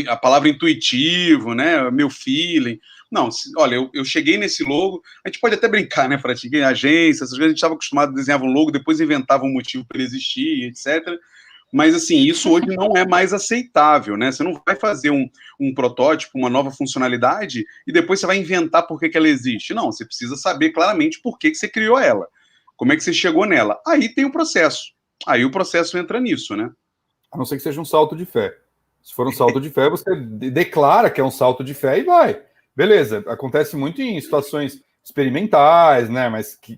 a palavra intuitivo, né, meu feeling. Não, olha, eu cheguei nesse logo, a gente pode até brincar, né, em agência, essas vezes a gente estava acostumado a desenhar um logo, depois inventava um motivo para ele existir, etc. Mas, assim, isso hoje não é mais aceitável, né? Você não vai fazer um protótipo, uma nova funcionalidade, e depois você vai inventar por que ela existe. Não, você precisa saber claramente por que você criou ela, como é que você chegou nela. Aí tem o processo. Aí o processo entra nisso, né? A não ser que seja um salto de fé. Se for um salto de fé, você declara que é um salto de fé e vai. Beleza, acontece muito em situações experimentais, né? Mas que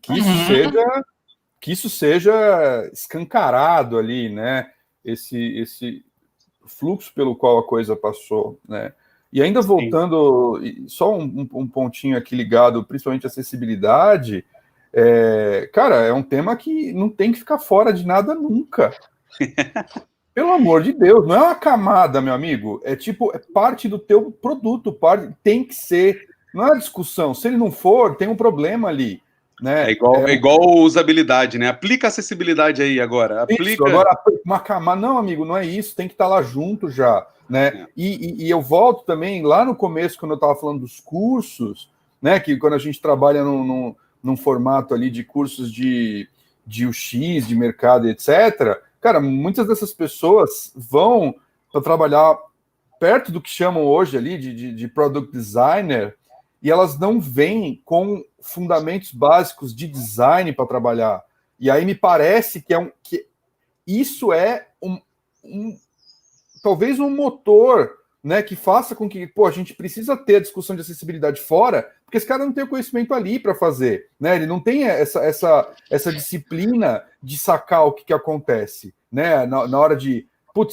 isso seja escancarado ali, né? Esse fluxo pelo qual a coisa passou, né? E ainda voltando, só um pontinho aqui ligado, principalmente à acessibilidade, cara, é um tema que não tem que ficar fora de nada nunca. Pelo amor de Deus, não é uma camada, meu amigo, é parte do teu produto, tem que ser, não é uma discussão, se ele não for, tem um problema ali. Né? É igual usabilidade, né? Aplica acessibilidade aí agora. Isso, agora uma camada. Não, amigo, não é isso, tem que estar lá junto já. Né? E eu volto também lá no começo, quando eu estava falando dos cursos, né? Que quando a gente trabalha num formato ali de cursos de UX, de mercado, etc. Cara, muitas dessas pessoas vão para trabalhar perto do que chamam hoje ali de product designer, e elas não vêm com fundamentos básicos de design para trabalhar. E aí me parece que isso é talvez um motor, né, que faça com que a gente precisa ter a discussão de acessibilidade fora, porque esse cara não tem o conhecimento ali para fazer, né? Ele não tem essa disciplina de sacar o que acontece, né? Na hora de,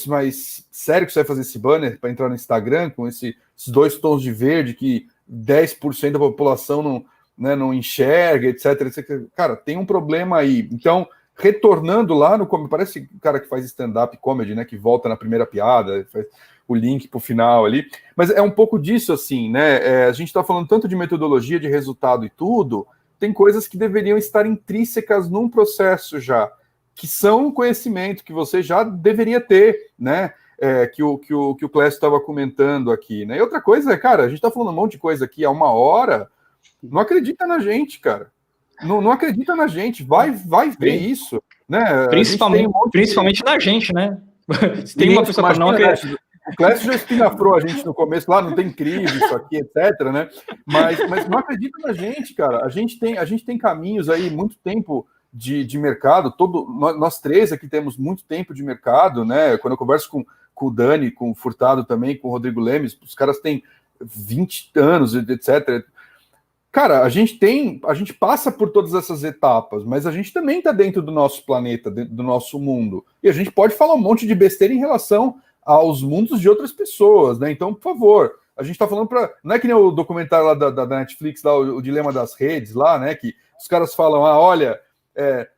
mas sério que você vai fazer esse banner para entrar no Instagram com esses 2 tons de verde que 10% da população não enxerga, etc. Cara, tem um problema aí. Então, retornando lá parece o cara que faz stand-up comedy, né? Que volta na primeira piada, faz o link pro final ali. Mas é um pouco disso, assim, né? A gente está falando tanto de metodologia, de resultado e tudo, tem coisas que deveriam estar intrínsecas num processo já, que são conhecimento que você já deveria ter, né? Que o Clécio estava comentando aqui, né? E outra coisa cara, a gente está falando um monte de coisa aqui há 1 hora, não acredita na gente, cara. Não acredita na gente, vai ver isso, né? Principalmente na gente, né? Se tem uma pessoa para não acreditar. O Clécio já espinafrou a gente no começo, lá não tem crise, isso aqui, etc, né? Mas não acredita na gente, cara. A gente tem caminhos aí, muito tempo de mercado, nós 3 aqui temos muito tempo de mercado, né? Quando eu converso com o Dani, com o Furtado também, com o Rodrigo Lemes, os caras têm 20 anos, etc. Cara, a gente passa por todas essas etapas, mas a gente também está dentro do nosso planeta, dentro do nosso mundo. E a gente pode falar um monte de besteira em relação aos mundos de outras pessoas, né? Então, por favor, a gente está falando para... Não é que nem o documentário lá da Netflix, lá, o Dilema das Redes, lá, né? Que os caras falam, olha,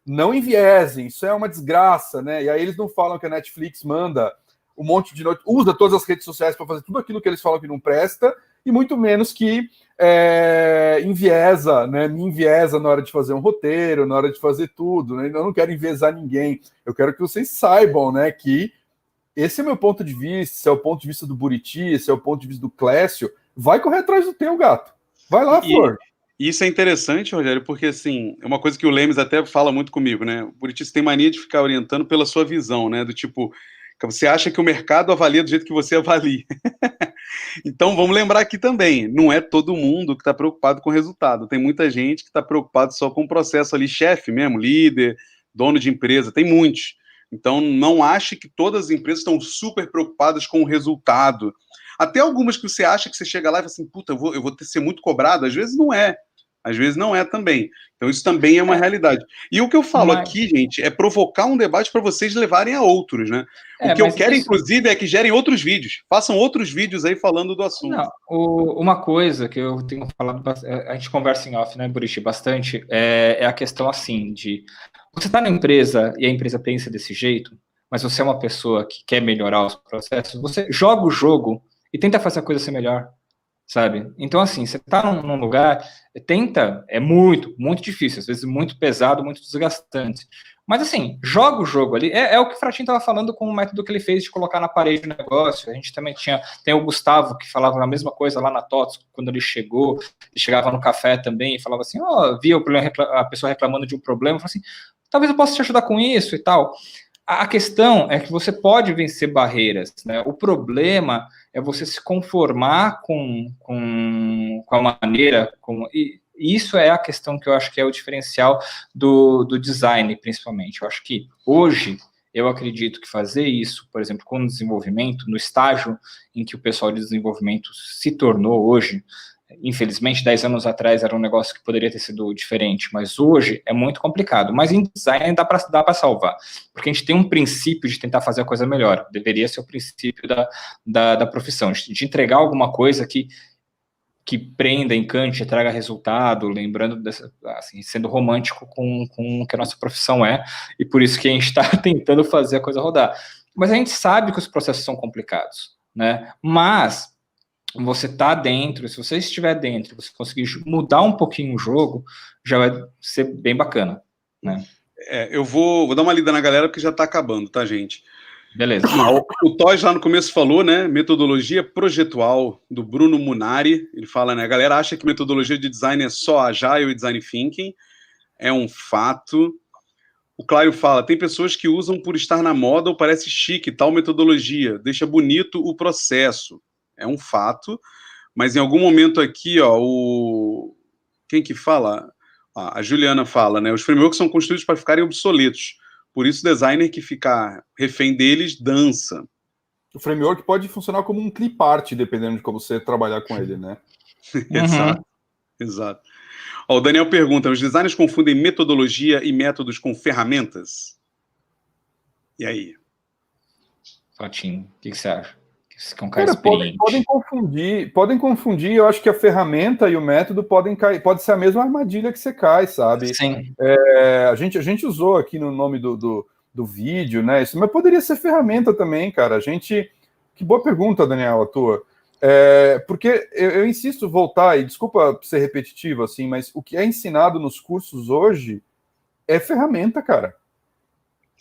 não enviesem, isso é uma desgraça, né? E aí eles não falam que a Netflix manda um monte de notícias, usa todas as redes sociais para fazer tudo aquilo que eles falam que não presta, e muito menos que enviesa, né? Me enviesa na hora de fazer um roteiro, na hora de fazer tudo, né? Eu não quero enviesar ninguém, eu quero que vocês saibam, né, que esse é o meu ponto de vista, esse é o ponto de vista do Buriti, esse é o ponto de vista do Clécio. Vai correr atrás do teu, gato. Vai lá, Flor. Isso é interessante, Rogério, porque, assim, é uma coisa que o Lemes até fala muito comigo, né? O Buriti tem mania de ficar orientando pela sua visão, né? Do tipo, Você acha que o mercado avalia do jeito que você avalia. Então, vamos lembrar aqui também, não é todo mundo que está preocupado com o resultado. Tem muita gente que está preocupado só com o processo ali, chefe mesmo, líder, dono de empresa, tem muitos. Então, não ache que todas as empresas estão super preocupadas com o resultado. Até algumas que você acha que você chega lá e fala assim, puta, eu vou ter que ser muito cobrado. Às vezes não é. Às vezes não é também. Então, isso também é uma realidade. E o que eu falo aqui, gente, é provocar um debate para vocês levarem a outros, né? O que eu quero, inclusive, é que gerem outros vídeos. Façam outros vídeos aí falando do assunto. Não, uma coisa que eu tenho falado, a gente conversa em off, né, Buriti, bastante, é a questão, assim, de... Você está na empresa e a empresa pensa desse jeito, mas você é uma pessoa que quer melhorar os processos, você joga o jogo e tenta fazer a coisa ser melhor. Sabe? Então, assim, você tá num lugar, é muito, muito difícil, às vezes muito pesado, muito desgastante. Mas, assim, joga o jogo ali. É o que o Fratinho estava falando com o método que ele fez de colocar na parede o negócio. A gente também tem o Gustavo, que falava a mesma coisa lá na TOTS, quando ele chegou, ele chegava no café também e falava assim, via a pessoa reclamando de um problema, falava assim, talvez eu possa te ajudar com isso e tal. A questão é que você pode vencer barreiras, né? O problema é você se conformar com a maneira como... E isso é a questão que eu acho que é o diferencial do design, principalmente. Eu acho que hoje, eu acredito que fazer isso, por exemplo, com o desenvolvimento, no estágio em que o pessoal de desenvolvimento se tornou hoje, infelizmente, 10 anos atrás era um negócio que poderia ter sido diferente, mas hoje é muito complicado. Mas em design dá para salvar, porque a gente tem um princípio de tentar fazer a coisa melhor. Deveria ser o princípio da profissão, de entregar alguma coisa que prenda, encante, traga resultado, lembrando, assim, sendo romântico com o que a nossa profissão é, e por isso que a gente está tentando fazer a coisa rodar. Mas a gente sabe que os processos são complicados, né? Mas você tá dentro, se você estiver dentro, você conseguir mudar um pouquinho o jogo, já vai ser bem bacana, né? Eu vou dar uma lida na galera, porque já tá acabando, tá, gente? Beleza. O Toys lá no começo falou, né, metodologia projetual, do Bruno Munari. Ele fala, né, a galera acha que metodologia de design é só Agile e Design Thinking. É um fato. O Clário fala, tem pessoas que usam por estar na moda ou parece chique tal metodologia, deixa bonito o processo. É um fato, mas em algum momento aqui, ó, quem que fala? A Juliana fala, né? Os frameworks são construídos para ficarem obsoletos. Por isso, o designer que ficar refém deles dança. O framework pode funcionar como um clip art, dependendo de como você trabalhar com ele, né? Exato. Ó, o Daniel pergunta, os designers confundem metodologia e métodos com ferramentas? E aí? Fatinho, o que você acha? Você é um cara podem confundir. Eu acho que a ferramenta e o método pode ser a mesma armadilha que você cai, sabe? Sim. A gente usou aqui no nome do vídeo, né? Isso, mas poderia ser ferramenta também, cara. Que boa pergunta, Daniel, a tua. Porque eu insisto voltar, e desculpa ser repetitivo, assim, mas o que é ensinado nos cursos hoje é ferramenta, cara.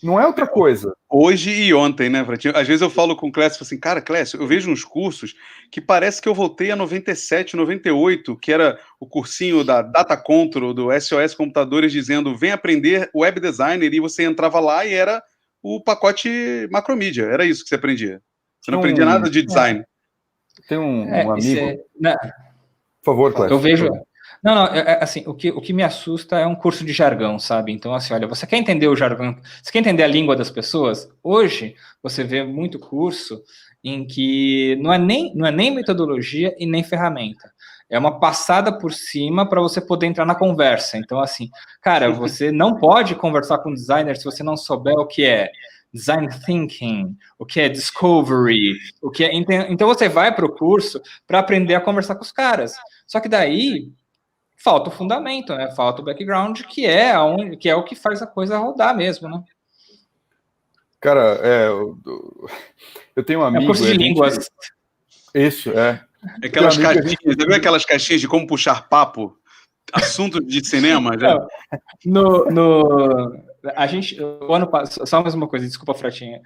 Não é outra coisa. Hoje e ontem, né, Fratinho? Às vezes eu falo com o Clécio, assim, cara, Clécio, eu vejo uns cursos que parece que eu voltei a 97, 98, que era o cursinho da Data Control, do SOS Computadores, dizendo, vem aprender web designer, e você entrava lá e era o pacote Macromedia, era isso que você aprendia. Você não aprendia nada de design. Tem um amigo... Por favor, Clécio. Eu vejo... Não, assim, o que me assusta é um curso de jargão, sabe? Então, assim, olha, você quer entender o jargão, você quer entender a língua das pessoas? Hoje, você vê muito curso em que não é nem metodologia e nem ferramenta. É uma passada por cima para você poder entrar na conversa. Então, assim, cara, você não pode conversar com designer se você não souber o que é design thinking, o que é discovery, o que é... Então, você vai para o curso para aprender a conversar com os caras. Só que daí... falta o fundamento, né? Falta o background, que é o que faz a coisa rodar mesmo, né? Cara, eu tenho um amigo... É curso de línguas. Isso, Aquelas caixinhas, você viu aquelas caixinhas de como puxar papo? Assunto de cinema? Já? A gente, o ano passado, só mais uma coisa, desculpa, Fratinha.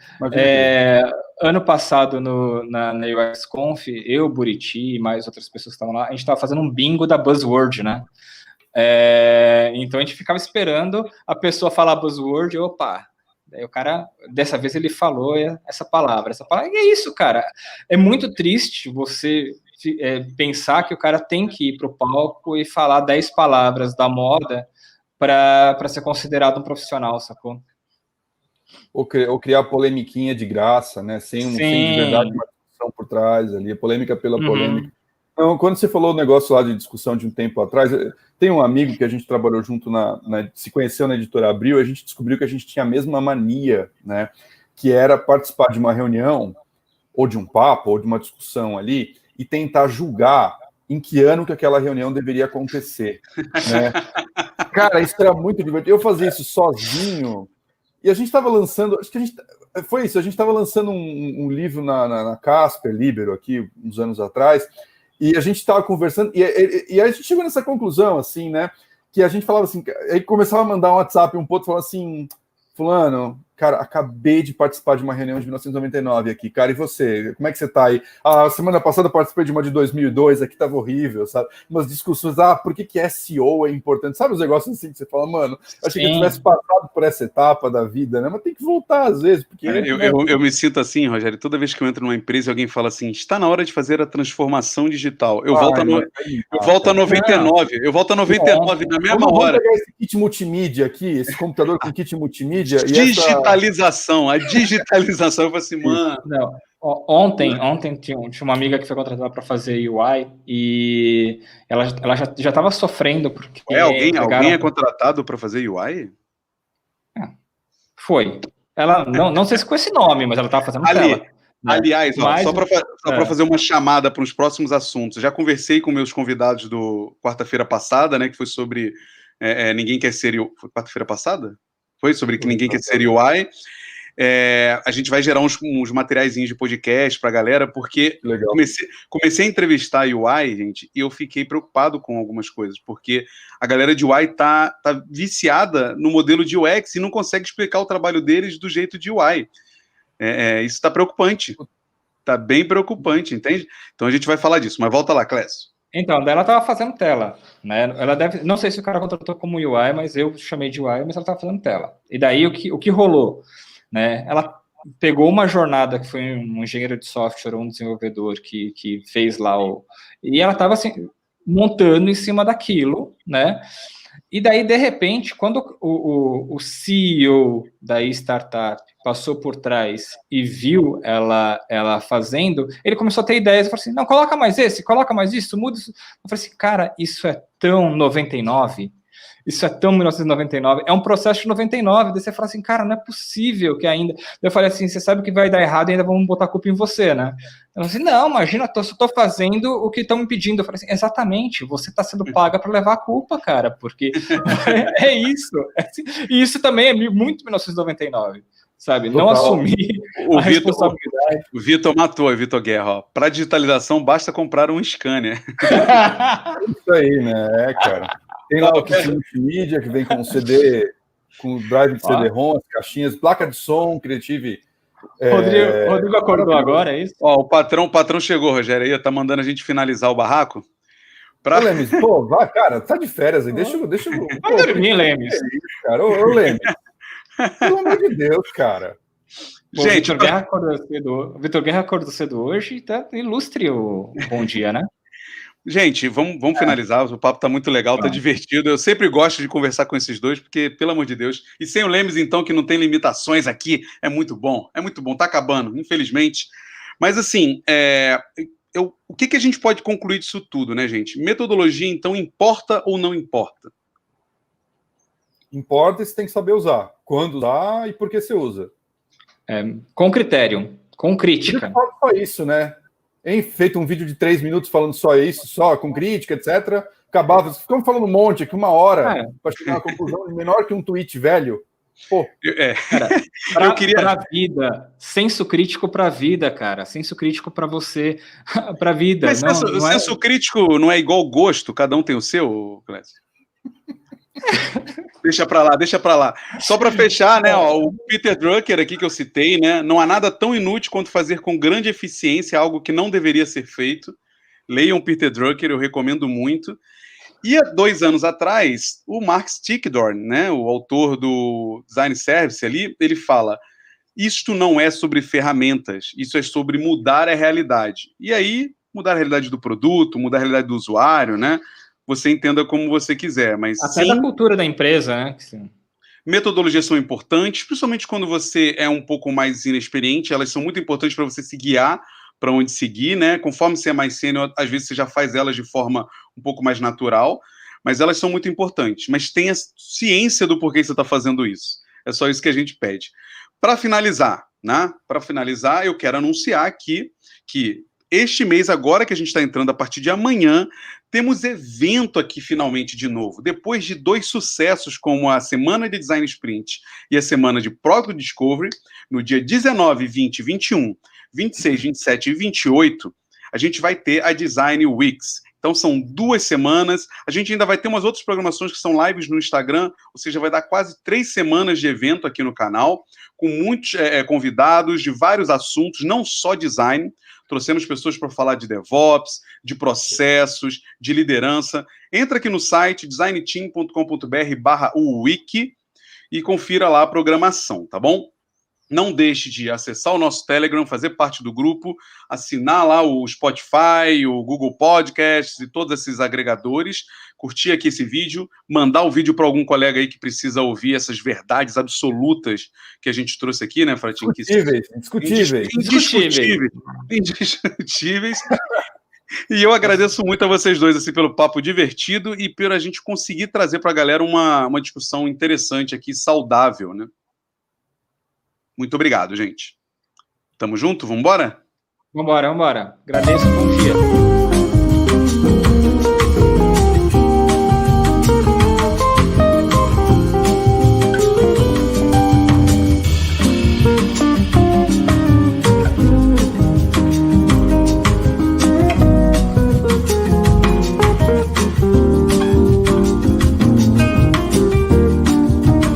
Ano passado, na UX Conf, eu, Buriti e mais outras pessoas que estavam lá, a gente estava fazendo um bingo da buzzword, né? Então a gente ficava esperando a pessoa falar buzzword, opa, Daí o cara, dessa vez ele falou essa palavra, e é isso, cara. É muito triste você pensar que o cara tem que ir pro palco e falar 10 palavras da moda para ser considerado um profissional, sacou? Ou criar polemiquinha de graça, né? Sem de verdade uma discussão por trás ali, a polêmica pela polêmica. Então, quando você falou o negócio lá de discussão de um tempo atrás, tem um amigo que a gente trabalhou junto, se conheceu na Editora Abril, a gente descobriu que a gente tinha a mesma mania, né? Que era participar de uma reunião, ou de um papo, ou de uma discussão ali, e tentar julgar em que ano que aquela reunião deveria acontecer, né? Cara, isso era muito divertido. Eu fazia isso sozinho, e a gente estava lançando, acho que foi isso, a gente estava lançando um livro na Casper Libero aqui, uns anos atrás, e a gente estava conversando, e a gente chegou nessa conclusão, assim, né, que a gente falava assim, aí começava a mandar um WhatsApp, um ponto, falava assim, fulano, cara, acabei de participar de uma reunião de 1999 aqui, cara, e você? Como é que você tá aí? Ah, semana passada eu participei de uma de 2002, aqui tava horrível, sabe? Umas discussões, por que SEO é importante? Sabe os negócios assim que você fala, mano, achei que eu tivesse passado por essa etapa da vida, né? Mas tem que voltar às vezes, porque... Eu me sinto assim, Rogério, toda vez que eu entro numa empresa e alguém fala assim, está na hora de fazer a transformação digital. Eu volto a 99, na mesma hora. Vamos pegar esse kit multimídia aqui, esse computador com kit multimídia digitalização, a digitalização, eu falei assim, mano... Não. Ontem tinha uma amiga que foi contratada para fazer UI e ela já estava sofrendo porque... alguém é contratado para fazer UI? Foi. Ela, não sei se com esse nome, mas ela estava fazendo tela. Aliás, só para fazer uma chamada para os próximos assuntos, já conversei com meus convidados do quarta-feira passada, né, que foi sobre Ninguém Quer Ser UI. Foi quarta-feira passada? Foi sobre que Ninguém Quer Ser UI. A gente vai gerar uns materiaizinhos de podcast para a galera, porque comecei a entrevistar a UI, gente, e eu fiquei preocupado com algumas coisas, porque a galera de UI tá viciada no modelo de UX e não consegue explicar o trabalho deles do jeito de UI. Isso está preocupante. Está bem preocupante, entende? Então a gente vai falar disso, mas volta lá, Clécio. Então, daí ela estava fazendo tela, né? Ela não sei se o cara contratou como UI, mas eu chamei de UI, mas ela estava fazendo tela. E daí o que rolou? Né? Ela pegou uma jornada que foi um engenheiro de software, um desenvolvedor que fez lá e ela estava assim, montando em cima daquilo, né? E daí, de repente, quando o CEO da startup passou por trás e viu ela fazendo, ele começou a ter ideias e falou assim, não, coloca mais esse, coloca mais isso, muda isso. Eu falei assim, cara, isso é tão 99, isso é tão 1999, é um processo de 99, daí você fala assim, cara, não é possível que ainda... Eu falei assim, você sabe que vai dar errado e ainda vamos botar a culpa em você, né? Eu falei assim, não, imagina, só estou fazendo o que estão me pedindo. Eu falei assim, exatamente, você está sendo paga para levar a culpa, cara, porque é isso. E isso também é muito 1999, sabe? Total. Não assumir a responsabilidade. O Vitor matou, o Vitor Guerra, para digitalização basta comprar um scanner. Isso aí, né? Cara. Tem lá o kit multimídia que vem com CD, com drive de CD-ROM, as caixinhas, placa de som, Creative. Rodrigo acordou agora, é isso? O patrão chegou, Rogério, aí tá mandando a gente finalizar o barraco. Ô, Lemes, vai, cara, tá de férias aí, deixa eu... Vai dormir, Lemes. Cara, ô, Lemes, pelo amor de Deus, cara. Gente, o Vitor Guerra acordou cedo hoje, tá ilustre o bom dia, né? Gente, vamos finalizar, o papo tá muito legal, tá divertido, eu sempre gosto de conversar com esses dois, porque, pelo amor de Deus, e sem o Lemes, então, que não tem limitações aqui, é muito bom, tá acabando, infelizmente. Mas, assim, o que a gente pode concluir disso tudo, né, gente? Metodologia, então, importa ou não importa? Importa e você tem que saber usar, quando usar e por que você usa. Com critério, com crítica. Só isso, né? Feito um vídeo de 3 minutos falando só isso, só com crítica, etc. Acabava, ficamos falando um monte aqui, 1 hora, para chegar a uma conclusão menor que um tweet velho. Pô. Cara, pra vida, senso crítico pra vida, cara. Senso crítico pra você, pra vida. Mas senso crítico não é igual gosto, cada um tem o seu, Clécio? Deixa pra lá. Só para fechar, né, o Peter Drucker aqui que eu citei, né, não há nada tão inútil quanto fazer com grande eficiência algo que não deveria ser feito. Leiam Peter Drucker, eu recomendo muito. E há 2 anos atrás, o Mark Stickdorn, né, o autor do Design Service ali, ele fala: isto não é sobre ferramentas, isso é sobre mudar a realidade. E aí, mudar a realidade do produto, mudar a realidade do usuário, né? Você entenda como você quiser, mas até sim, da cultura da empresa, né? Sim. metodologias são importantes, principalmente quando você é um pouco mais inexperiente, elas são muito importantes para você se guiar para onde seguir, né? Conforme você é mais sênior, às vezes você já faz elas de forma um pouco mais natural, mas elas são muito importantes. Mas tenha ciência do porquê você está fazendo isso. É só isso que a gente pede. Para finalizar, né? Para finalizar, eu quero anunciar aqui que este mês, agora que a gente está entrando, a partir de amanhã, temos evento aqui finalmente de novo. Depois de 2 sucessos, como a Semana de Design Sprint e a Semana de Product Discovery, no dia 19, 20, 21, 26, 27 e 28, a gente vai ter a Design Weeks. Então são 2 semanas. A gente ainda vai ter umas outras programações que são lives no Instagram, ou seja, vai dar quase 3 semanas de evento aqui no canal, com muitos convidados de vários assuntos, não só design. Trouxemos pessoas para falar de DevOps, de processos, de liderança. Entra aqui no site designteam.com.br/wiki e confira lá a programação, tá bom? Não deixe de acessar o nosso Telegram, fazer parte do grupo, assinar lá o Spotify, o Google Podcasts e todos esses agregadores, curtir aqui esse vídeo, mandar o vídeo para algum colega aí que precisa ouvir essas verdades absolutas que a gente trouxe aqui, né, Fratin? Indiscutíveis. E eu agradeço muito a vocês dois assim, pelo papo divertido e por a gente conseguir trazer para a galera uma discussão interessante aqui, saudável, né? Muito obrigado, gente. Tamo junto? Vambora? Vambora. Agradeço, bom dia.